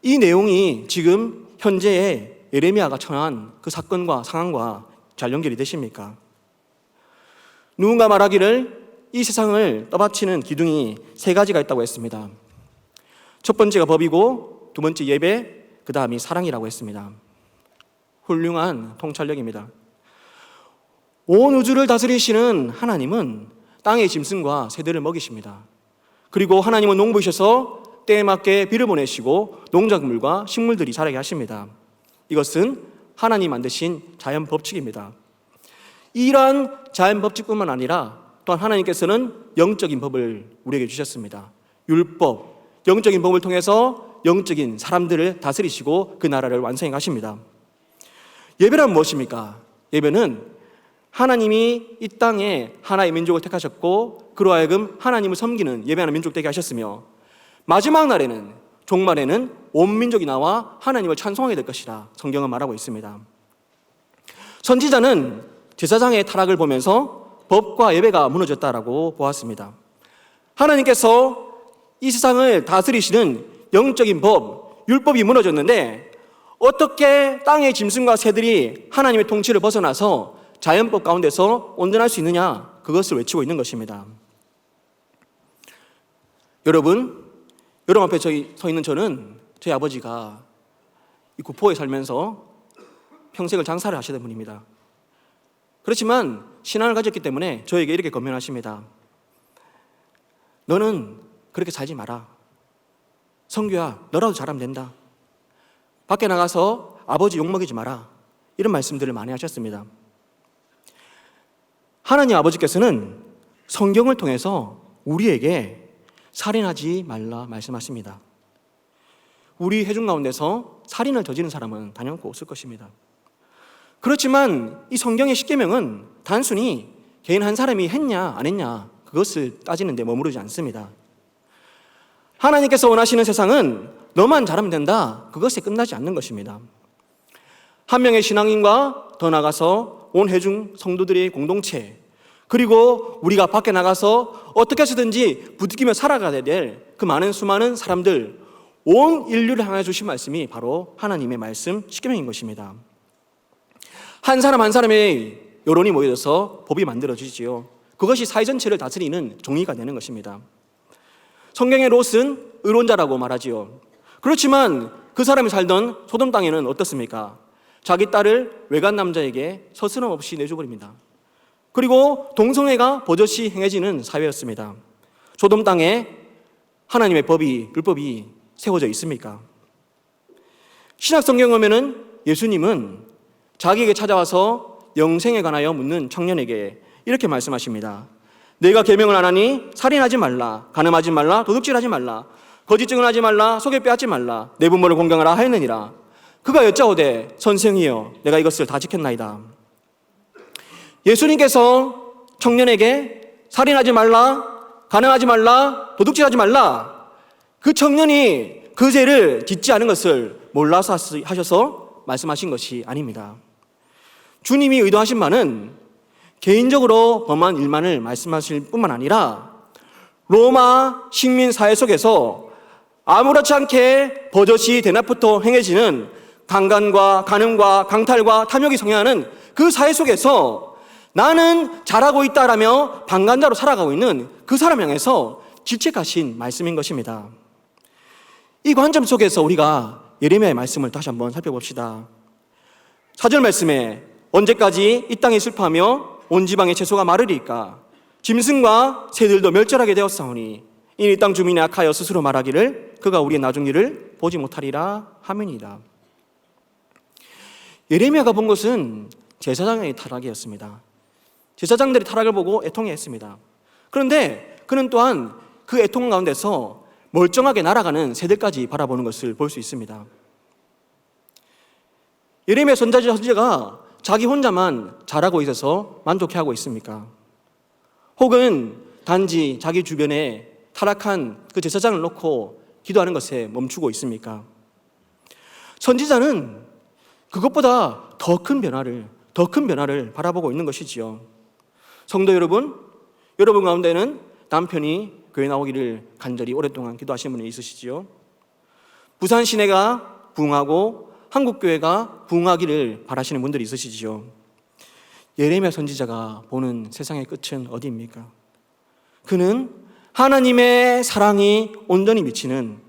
이 내용이 지금 현재의 예레미야가 처한 그 사건과 상황과 잘 연결이 되십니까? 누군가 말하기를 이 세상을 떠받치는 기둥이 3가지가 있다고 했습니다. 첫 번째가 법이고 두 번째 예배, 그 다음이 사랑이라고 했습니다. 훌륭한 통찰력입니다. 온 우주를 다스리시는 하나님은 땅의 짐승과 새들을 먹이십니다. 그리고 하나님은 농부이셔서 때에 맞게 비를 보내시고 농작물과 식물들이 자라게 하십니다. 이것은 하나님 만드신 자연 법칙입니다. 이러한 자연 법칙뿐만 아니라 또한 하나님께서는 영적인 법을 우리에게 주셨습니다. 율법, 영적인 법을 통해서 영적인 사람들을 다스리시고 그 나라를 완성해 가십니다. 예배란 무엇입니까? 예배는 하나님이 이 땅에 하나의 민족을 택하셨고 그로 하여금 하나님을 섬기는 예배하는 민족 되게 하셨으며 마지막 날에는, 종말에는 온 민족이 나와 하나님을 찬송하게 될 것이라 성경은 말하고 있습니다. 선지자는 제사장의 타락을 보면서 법과 예배가 무너졌다라고 보았습니다. 하나님께서 이 세상을 다스리시는 영적인 법, 율법이 무너졌는데 어떻게 땅의 짐승과 새들이 하나님의 통치를 벗어나서 자연법 가운데서 온전할 수 있느냐? 그것을 외치고 있는 것입니다. 여러분 앞에 서 있는 저는 저희 아버지가 이 구포에 살면서 평생을 장사를 하시던 분입니다. 그렇지만 신앙을 가졌기 때문에 저에게 이렇게 권면하십니다. 너는 그렇게 살지 마라. 성규야, 너라도 잘하면 된다. 밖에 나가서 아버지 욕먹이지 마라. 이런 말씀들을 많이 하셨습니다. 하나님 아버지께서는 성경을 통해서 우리에게 살인하지 말라 말씀하십니다. 우리 회중 가운데서 살인을 저지른 사람은 단연코 없을 것입니다. 그렇지만 이 성경의 십계명은 단순히 개인 한 사람이 했냐 안 했냐 그것을 따지는 데 머무르지 않습니다. 하나님께서 원하시는 세상은 너만 잘하면 된다, 그것에 끝나지 않는 것입니다. 한 명의 신앙인과 더 나아가서 온 회중 성도들의 공동체, 그리고 우리가 밖에 나가서 어떻게 해서든지 부딪히며 살아가야 될 그 많은 수많은 사람들, 온 인류를 향해 주신 말씀이 바로 하나님의 말씀 십계명인 것입니다. 한 사람 한 사람의 여론이 모여져서 법이 만들어지지요. 그것이 사회 전체를 다스리는 종이가 되는 것입니다. 성경의 롯은 의론자라고 말하지요. 그렇지만 그 사람이 살던 소돔 땅에는 어떻습니까? 자기 딸을 외간 남자에게 서스럼 없이 내줘버립니다. 그리고 동성애가 버젓이 행해지는 사회였습니다. 소돔 땅에 하나님의 법이, 율법이 세워져 있습니까? 신약 성경 보면은 예수님은 자기에게 찾아와서 영생에 관하여 묻는 청년에게 이렇게 말씀하십니다. 내가 계명을 안 하니 살인하지 말라, 간음하지 말라, 도둑질하지 말라, 거짓 증언하지 말라, 속에 빼앗지 말라, 내 부모를 공경하라 하였느니라. 그가 여짜오되 선생이여 내가 이것을 다 지켰나이다. 예수님께서 청년에게 살인하지 말라, 간음하지 말라, 도둑질하지 말라, 그 청년이 그 죄를 짓지 않은 것을 몰라서 하셔서 말씀하신 것이 아닙니다. 주님이 의도하신 바는 개인적으로 범한 일만을 말씀하실 뿐만 아니라 로마 식민 사회 속에서 아무렇지 않게 버젓이 대낮부터 행해지는 강간과 간음과 강탈과 탐욕이 성행하는 그 사회 속에서 나는 잘하고 있다라며 방관자로 살아가고 있는 그 사람 향해서 질책하신 말씀인 것입니다. 이 관점 속에서 우리가 예레미야의 말씀을 다시 한번 살펴봅시다. 4절 말씀에 언제까지 이 땅이 슬퍼하며 온 지방의 채소가 마르리까? 짐승과 새들도 멸절하게 되었사오니 이는 이 땅 주민이 악하여 스스로 말하기를 그가 우리의 나중 일을 보지 못하리라 하면이다. 예레미야가 본 것은 제사장의 타락이었습니다. 제사장들이 타락을 보고 애통해했습니다. 그런데 그는 또한 그 애통 가운데서 멀쩡하게 날아가는 새들까지 바라보는 것을 볼 수 있습니다. 예레미야 선지자가 자기 혼자만 잘하고 있어서 만족해하고 있습니까? 혹은 단지 자기 주변에 타락한 그 제사장을 놓고 기도하는 것에 멈추고 있습니까? 선지자는 그것보다 더 큰 변화를 바라보고 있는 것이지요. 성도 여러분 가운데는 남편이 교회 나오기를 간절히 오랫동안 기도하신 분이 있으시지요. 부산 시내가 부흥하고 한국교회가 부흥하기를 바라시는 분들이 있으시지요. 예레미야 선지자가 보는 세상의 끝은 어디입니까? 그는 하나님의 사랑이 온전히 미치는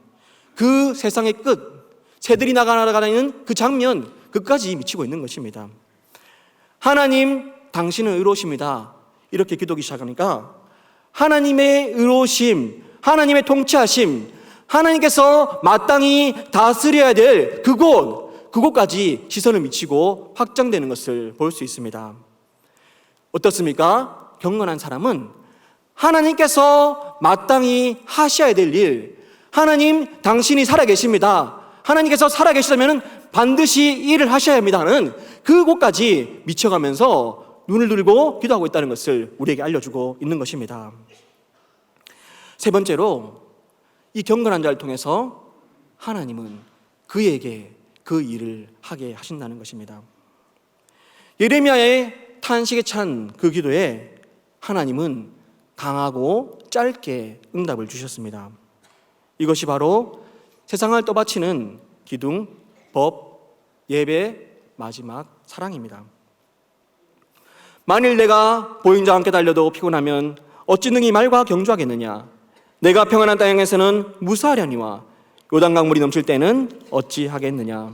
그 세상의 끝, 새들이 나가다니는 그 장면 끝까지 미치고 있는 것입니다. 하나님, 당신은 의로우십니다. 이렇게 기도하기 시작하니까 하나님의 의로우심, 하나님의 통치하심, 하나님께서 마땅히 다스려야 될 그곳까지 시선을 미치고 확장되는 것을 볼 수 있습니다. 어떻습니까? 경건한 사람은 하나님께서 마땅히 하셔야 될 일, 하나님 당신이 살아계십니다, 하나님께서 살아계시다면 반드시 일을 하셔야 합니다는 그곳까지 미쳐가면서 눈을 들고 기도하고 있다는 것을 우리에게 알려주고 있는 것입니다. 세 번째로 이 경건한 자를 통해서 하나님은 그에게 그 일을 하게 하신다는 것입니다. 예레미야의 탄식에 찬 그 기도에 하나님은 강하고 짧게 응답을 주셨습니다. 이것이 바로 세상을 떠받치는 기둥, 법, 예배, 마지막 사랑입니다. 만일 내가 보행자와 함께 달려도 피곤하면 어찌 능히 말과 경주하겠느냐? 내가 평안한 땅에서는 무사하려니와 요단강물이 넘칠 때는 어찌 하겠느냐?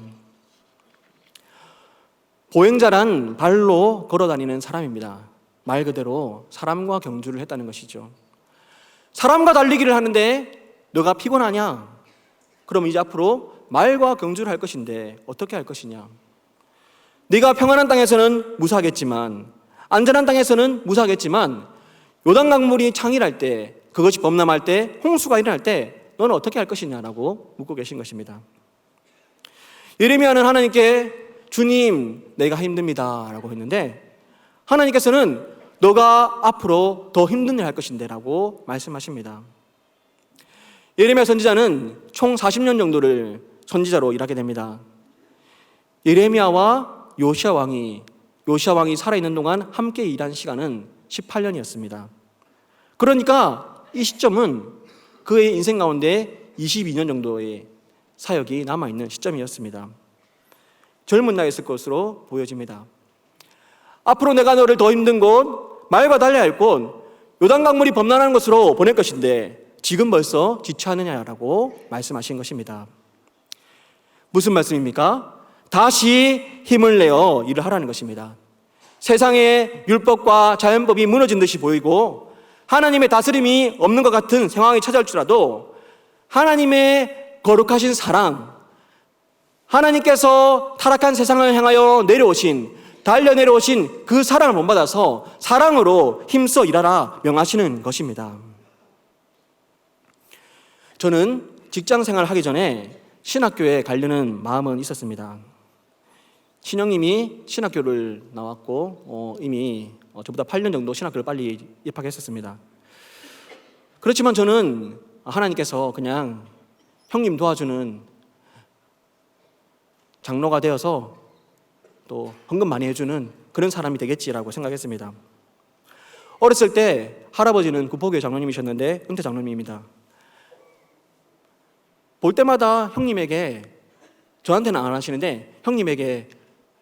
보행자란 발로 걸어다니는 사람입니다. 말 그대로 사람과 경주를 했다는 것이죠. 사람과 달리기를 하는데 너가 피곤하냐? 그럼 이제 앞으로 말과 경주를 할 것인데 어떻게 할 것이냐? 네가 평안한 땅에서는 무사하겠지만, 안전한 땅에서는 무사하겠지만 요단강물이 창일할 때, 그것이 범람할 때, 홍수가 일어날 때 너는 어떻게 할 것이냐라고 묻고 계신 것입니다. 예레미야는 하나님께 주님, 내가 힘듭니다 라고 했는데 하나님께서는 너가 앞으로 더 힘든 일 할 것인데 라고 말씀하십니다. 예레미야 선지자는 총 40년 정도를 선지자로 일하게 됩니다. 예레미야와 요시야 왕이 살아있는 동안 함께 일한 시간은 18년이었습니다. 그러니까 이 시점은 그의 인생 가운데 22년 정도의 사역이 남아있는 시점이었습니다. 젊은 나이였을 것으로 보여집니다. 앞으로 내가 너를 더 힘든 곳, 말과 달려야 할 곳, 요단강물이 범람하는 곳으로 보낼 것인데 지금 벌써 지체하느냐라고 말씀하신 것입니다. 무슨 말씀입니까? 다시 힘을 내어 일을 하라는 것입니다. 세상의 율법과 자연법이 무너진 듯이 보이고 하나님의 다스림이 없는 것 같은 상황이 찾아올지라도 하나님의 거룩하신 사랑, 하나님께서 타락한 세상을 향하여 달려 내려오신 그 사랑을 본받아서 사랑으로 힘써 일하라 명하시는 것입니다. 저는 직장 생활을 하기 전에 신학교에 가려는 마음은 있었습니다. 친형님이 신학교를 나왔고 이미 저보다 8년 정도 신학교를 빨리 입학했었습니다. 그렇지만 저는 하나님께서 그냥 형님 도와주는 장로가 되어서 또 헌금 많이 해주는 그런 사람이 되겠지라고 생각했습니다. 어렸을 때 할아버지는 구포교회 장로님이셨는데 은퇴 장로님입니다. 볼 때마다 형님에게, 저한테는 안 하시는데 형님에게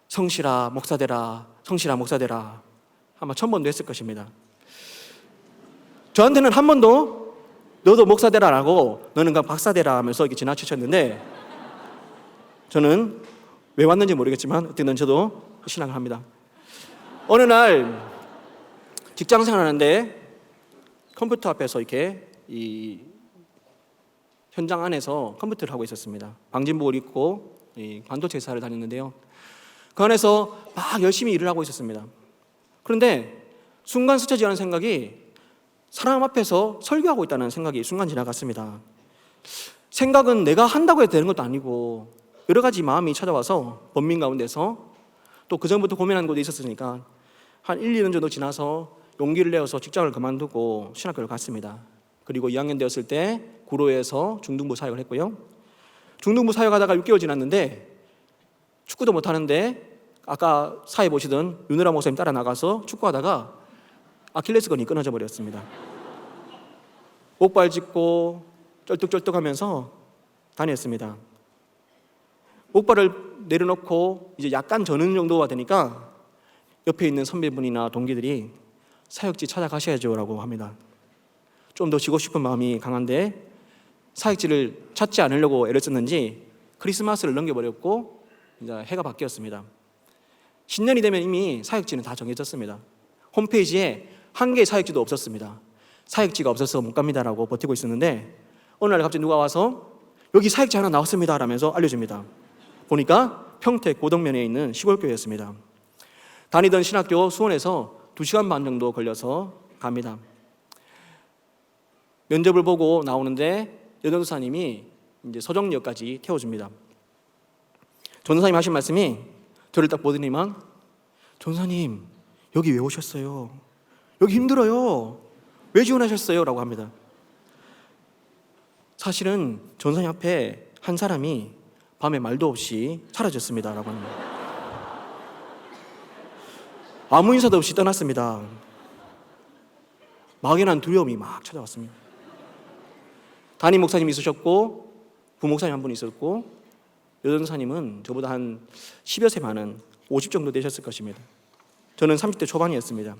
성실아 목사 되라, 성실아 목사 되라 아마 1000번도 했을 것입니다. 저한테는 한 번도 너도 목사 되라라고 너는 그냥 박사 되라 하면서 이렇게 지나치셨는데 저는 왜 왔는지 모르겠지만 어쨌든 저도 신앙을 합니다. 어느 날 직장 생활하는데 컴퓨터 앞에서 이렇게 이 현장 안에서 컴퓨터를 하고 있었습니다. 방진복을 입고 반도체 회사를 다녔는데요. 그 안에서 막 열심히 일을 하고 있었습니다. 그런데 순간 스쳐지는 생각이 사람 앞에서 설교하고 있다는 생각이 순간 지나갔습니다. 생각은 내가 한다고 해도 되는 것도 아니고 여러 가지 마음이 찾아와서 번민 가운데서 또 그전부터 고민하는 곳에 있었으니까 한 1, 2년 정도 지나서 용기를 내어서 직장을 그만두고 신학교를 갔습니다. 그리고 2학년 되었을 때 구로에서 중등부 사역을 했고요. 중등부 사역하다가 6개월 지났는데 축구도 못하는데 아까 사회 보시던 윤으라 목사님 따라 나가서 축구하다가 아킬레스건이 끊어져 버렸습니다. 목발 짚고 쩔뚝쩔뚝하면서 다녔습니다. 목발을 내려놓고 이제 약간 저는 정도가 되니까 옆에 있는 선배분이나 동기들이 사역지 찾아가셔야죠 라고 합니다. 좀 더 쉬고 싶은 마음이 강한데 사역지를 찾지 않으려고 애를 썼는지 크리스마스를 넘겨버렸고 이제 해가 바뀌었습니다. 신년이 되면 이미 사역지는 다 정해졌습니다. 홈페이지에 한 개의 사역지도 없었습니다. 사역지가 없어서 못 갑니다라고 버티고 있었는데 어느 날 갑자기 누가 와서 여기 사역지 하나 나왔습니다 라면서 알려줍니다. 보니까 평택 고덕면에 있는 시골교회였습니다. 다니던 신학교 수원에서 2시간 반 정도 걸려서 갑니다. 면접을 보고 나오는데 여전도사님이 이제 서정역까지 태워줍니다. 전도사님 하신 말씀이 저를 딱 보더니만 전도사님 여기 왜 오셨어요? 여기 힘들어요. 왜 지원하셨어요? 라고 합니다. 사실은 전도사님 앞에 한 사람이 밤에 말도 없이 사라졌습니다 라고 합니다. 아무 인사도 없이 떠났습니다. 막연한 두려움이 막 찾아왔습니다. 담임 목사님이 있으셨고 부목사님 한 분 있었고 여전사님은 저보다 한 10여 세 많은 50 정도 되셨을 것입니다. 저는 30대 초반이었습니다.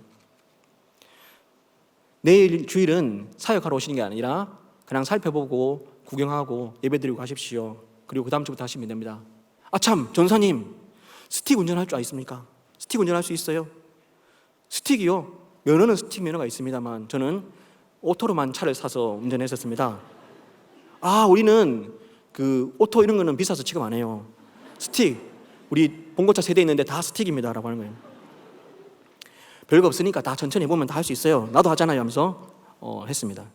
내일 주일은 사역하러 오시는 게 아니라 그냥 살펴보고 구경하고 예배드리고 가십시오. 그리고 그 다음 주부터 하시면 됩니다. 아참, 전사님, 스틱 운전할 줄 아십니까? 스틱 운전할 수 있어요? 스틱이요? 면허는 스틱 면허가 있습니다만 저는 오토로만 차를 사서 운전했었습니다. 아, 우리는 그 오토 이런 거는 비싸서 취급 안 해요. 스틱, 우리 봉고차 세대 있는데 다 스틱입니다 라고 하는 거예요. 별거 없으니까 다 천천히 해보면 다 할 수 있어요. 나도 하잖아요 하면서 했습니다.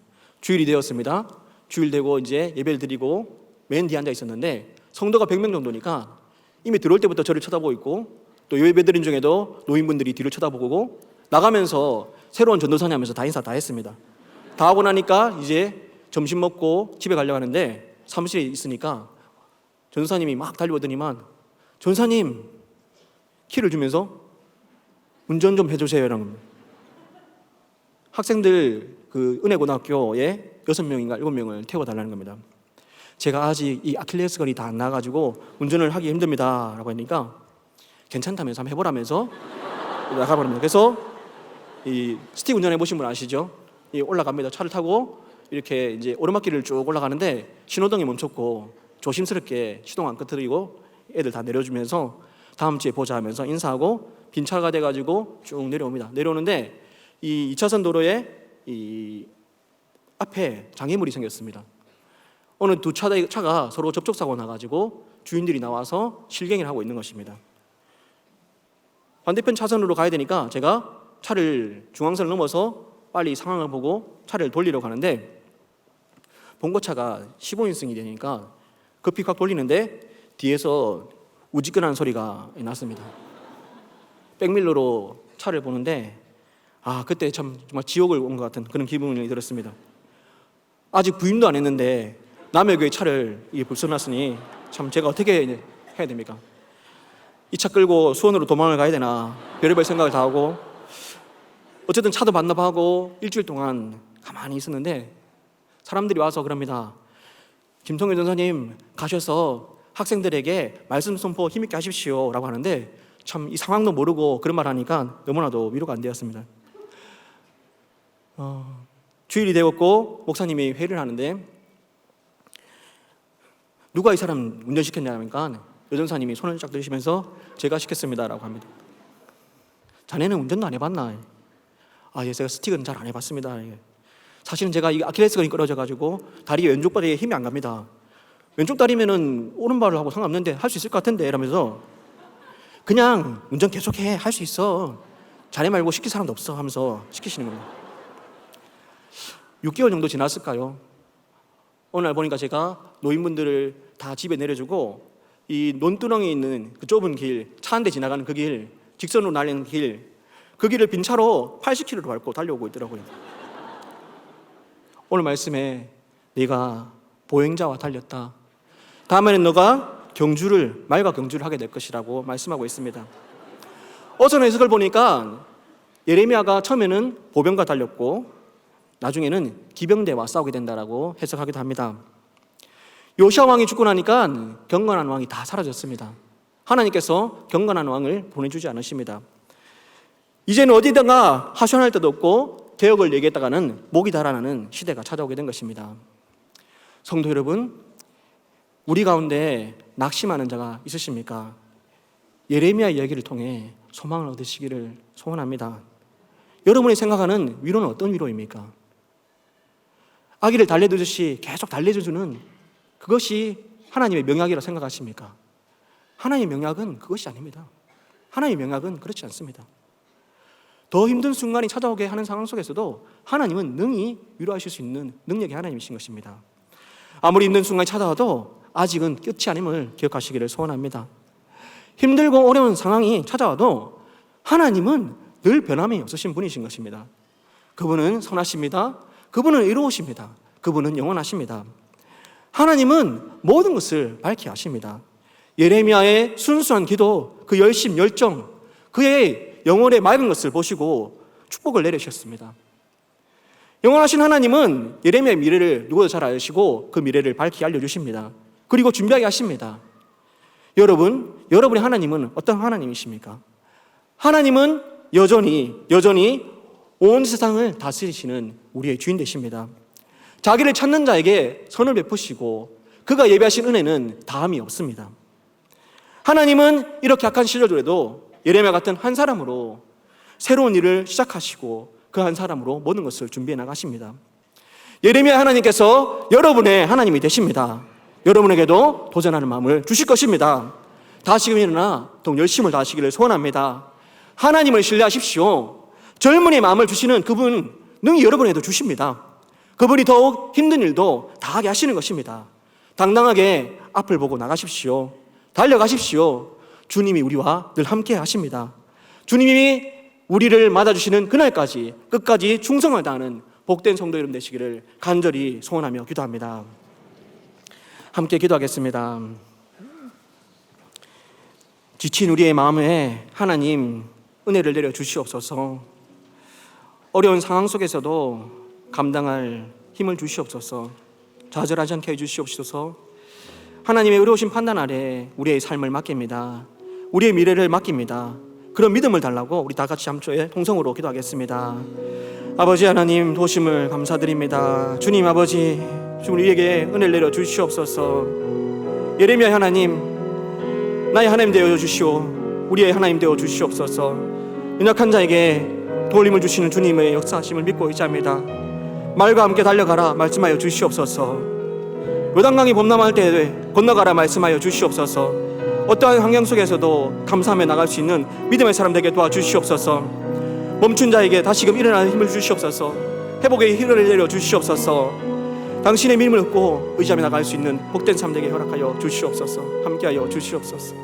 주일이 되었습니다. 주일 되고 이제 예배를 드리고 맨 뒤에 앉아 있었는데 성도가 100명 정도니까 이미 들어올 때부터 저를 쳐다보고 있고 또 예배 드린 중에도 노인분들이 뒤를 쳐다보고 나가면서 새로운 전도사님 하면서 다 인사 다 했습니다. 다 하고 나니까 이제 점심 먹고 집에 가려고 하는데 사무실에 있으니까 전도사님이 막 달려오더니만 전사님 키를 주면서 운전 좀 해주세요 이런 겁니다. 학생들 그 은혜고등학교에 6명인가 7명을 태워달라는 겁니다. 제가 아직 이 아킬레스건이 다 안 나가지고 운전을 하기 힘듭니다 라고 하니까 괜찮다면서 한번 해보라면서 나가버립니다. 그래서 이 스틱 운전해 보신 분 아시죠? 이 올라갑니다. 차를 타고 이렇게 이제 오르막길을 쭉 올라가는데 신호등이 멈췄고 조심스럽게 시동 안 끄트리고 애들 다 내려주면서 다음 주에 보자 하면서 인사하고 빈 차가 돼가지고 쭉 내려옵니다. 내려오는데 이 2차선 도로에 이 앞에 장애물이 생겼습니다. 어느 두 차가 서로 접촉사고 나가지고 주인들이 나와서 실갱이를 하고 있는 것입니다. 반대편 차선으로 가야 되니까 제가 차를 중앙선을 넘어서 빨리 상황을 보고 차를 돌리려고 하는데 봉고차가 15인승이 되니까 급히 확 돌리는데 뒤에서 우지근한 소리가 났습니다. 백밀러로 차를 보는데 그때 정말 지옥을 온 것 같은 그런 기분이 들었습니다. 아직 부임도 안 했는데 남의 교회 차를 불서놨으니 참 제가 어떻게 해야 됩니까? 이 차 끌고 수원으로 도망을 가야 되나 별의별 생각을 다 하고 어쨌든 차도 반납하고 일주일 동안 가만히 있었는데 사람들이 와서 그럽니다. 김성현 전사님 가셔서 학생들에게 말씀 선포 힘있게 하십시오 라고 하는데 참 이 상황도 모르고 그런 말 하니까 너무나도 위로가 안 되었습니다. 주일이 되었고 목사님이 회의를 하는데 누가 이 사람 운전시켰냐니까 여전사님이 손을 쫙 들으시면서 제가 시켰습니다 라고 합니다. 자네는 운전도 안 해봤나? 예, 제가 스틱은 잘 안 해봤습니다. 사실은 제가 이 아킬레스건이 끊어져가지고 다리 왼쪽 다리에 힘이 안 갑니다. 왼쪽 다리면은 오른발을 하고 상관없는데 할 수 있을 것 같은데 이러면서 그냥 운전 계속해 할 수 있어 자네 말고 시킬 사람도 없어 하면서 시키시는 겁니다. 6개월 정도 지났을까요? 어느 날 보니까 제가 노인분들을 다 집에 내려주고 이 논두렁이 있는 그 좁은 길, 차 한 대 지나가는 그 길, 직선으로 날리는 길, 그 길을 빈 차로 80km를 밟고 달려오고 있더라고요. 오늘 말씀에 네가 보행자와 달렸다. 다음에는 너가 말과 경주를 하게 될 것이라고 말씀하고 있습니다. 어선 해석을 보니까 예레미야가 처음에는 보병과 달렸고 나중에는 기병대와 싸우게 된다라고 해석하기도 합니다. 요시야 왕이 죽고 나니까 경건한 왕이 다 사라졌습니다. 하나님께서 경건한 왕을 보내주지 않으십니다. 이제는 어디다가 하소연할 데도 없고 개혁을 얘기했다가는 목이 달아나는 시대가 찾아오게 된 것입니다. 성도 여러분, 우리 가운데 낙심하는 자가 있으십니까? 예레미야 이야기를 통해 소망을 얻으시기를 소원합니다. 여러분이 생각하는 위로는 어떤 위로입니까? 아기를 달래듯이 계속 달래주는 그것이 하나님의 명약이라고 생각하십니까? 하나님의 명약은 그것이 아닙니다. 하나님의 명약은 그렇지 않습니다. 더 힘든 순간이 찾아오게 하는 상황 속에서도 하나님은 능히 위로하실 수 있는 능력의 하나님이신 것입니다. 아무리 힘든 순간이 찾아와도 아직은 끝이 아님을 기억하시기를 소원합니다. 힘들고 어려운 상황이 찾아와도 하나님은 늘 변함이 없으신 분이신 것입니다. 그분은 선하십니다. 그분은 의로우십니다. 그분은 영원하십니다. 하나님은 모든 것을 밝히 아십니다. 예레미야의 순수한 기도, 그 열심, 열정, 그의 영혼의 맑은 것을 보시고 축복을 내리셨습니다. 영원하신 하나님은 예레미야의 미래를 누구도 잘 아시고 그 미래를 밝히 알려주십니다. 그리고 준비하게 하십니다. 여러분의 하나님은 어떤 하나님이십니까? 하나님은 여전히 온 세상을 다스리시는 우리의 주인 되십니다. 자기를 찾는 자에게 선을 베푸시고 그가 예비하신 은혜는 다함이 없습니다. 하나님은 이렇게 약한 시절에도 예레미야 같은 한 사람으로 새로운 일을 시작하시고 그 한 사람으로 모든 것을 준비해 나가십니다. 예레미야 하나님께서 여러분의 하나님이 되십니다. 여러분에게도 도전하는 마음을 주실 것입니다. 다시금 일어나 더욱 열심을 다하시기를 소원합니다. 하나님을 신뢰하십시오. 젊은이의 마음을 주시는 그분 능히 여러분에게도 주십니다. 그분이 더욱 힘든 일도 다하게 하시는 것입니다. 당당하게 앞을 보고 나가십시오. 달려가십시오. 주님이 우리와 늘 함께 하십니다. 주님이 우리를 맞아주시는 그날까지 끝까지 충성을 다하는 복된 성도 여러분 되시기를 간절히 소원하며 기도합니다. 함께 기도하겠습니다. 지친 우리의 마음에 하나님 은혜를 내려 주시옵소서. 어려운 상황 속에서도 감당할 힘을 주시옵소서. 좌절하지 않게 해주시옵소서. 하나님의 의로우신 판단 아래 우리의 삶을 맡깁니다. 우리의 미래를 맡깁니다. 그런 믿음을 달라고 우리 다 같이 함께 통성으로 기도하겠습니다. 아버지 하나님 도심을 감사드립니다. 주님 아버지 우리에게 은혜를 내려 주시옵소서. 예레미야 하나님 나의 하나님 되어 주시오. 우리의 하나님 되어 주시옵소서. 연약한 자에게 도움을 주시는 주님의 역사하심을 믿고 의지합니다. 말과 함께 달려가라 말씀하여 주시옵소서. 요단강이 범람할 때 건너가라 말씀하여 주시옵소서. 어떠한 환경 속에서도 감사하며 나갈 수 있는 믿음의 사람 되게 도와주시옵소서. 멈춘 자에게 다시금 일어나는 힘을 주시옵소서. 회복의 힘을 내려 주시옵소서. 당신의 믿음을 얻고 의지하며 나갈 수 있는 복된 삶 되게 허락하여 주시옵소서. 함께하여 주시옵소서.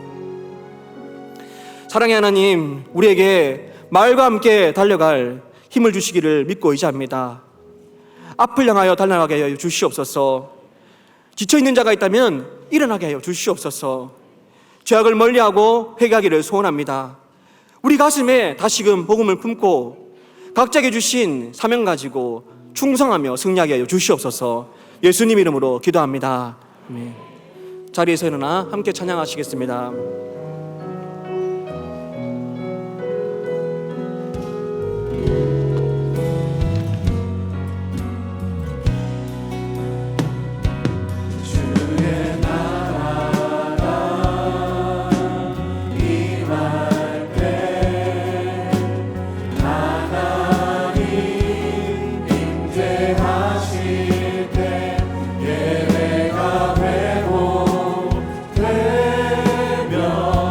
사랑의 하나님 우리에게 말과 함께 달려갈 힘을 주시기를 믿고 의지합니다. 앞을 향하여 달려가게 하여 주시옵소서. 지쳐있는 자가 있다면 일어나게 하여 주시옵소서. 죄악을 멀리하고 회개하기를 소원합니다. 우리 가슴에 다시금 복음을 품고 각자에게 주신 사명 가지고 충성하며 승리하게 하여 주시옵소서. 예수님 이름으로 기도합니다. 아멘. 자리에서 일어나 함께 찬양하시겠습니다.
예배가 되고 되면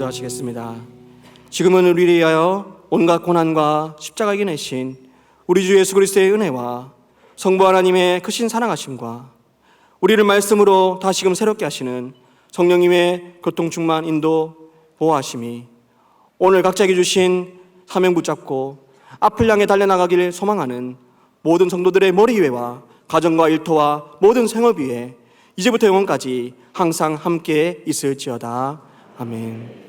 기도하시겠습니다. 지금은 우리를 위하여 온갖 고난과 십자가 이겨내신 우리 주 예수 그리스도의 은혜와 성부 하나님의 크신 사랑하심과 우리를 말씀으로 다시금 새롭게 하시는 성령님의 교통충만 인도 보호하심이 오늘 각자에게 주신 사명 붙잡고 앞을 향해 달려나가기를 소망하는 모든 성도들의 머리 위에와 가정과 일터와 모든 생업 위에 이제부터 영원까지 항상 함께 있을지어다. 아멘.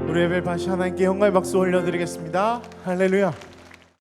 우리 예배 다시 하나님께 영광의 박수 올려드리겠습니다. 할렐루야.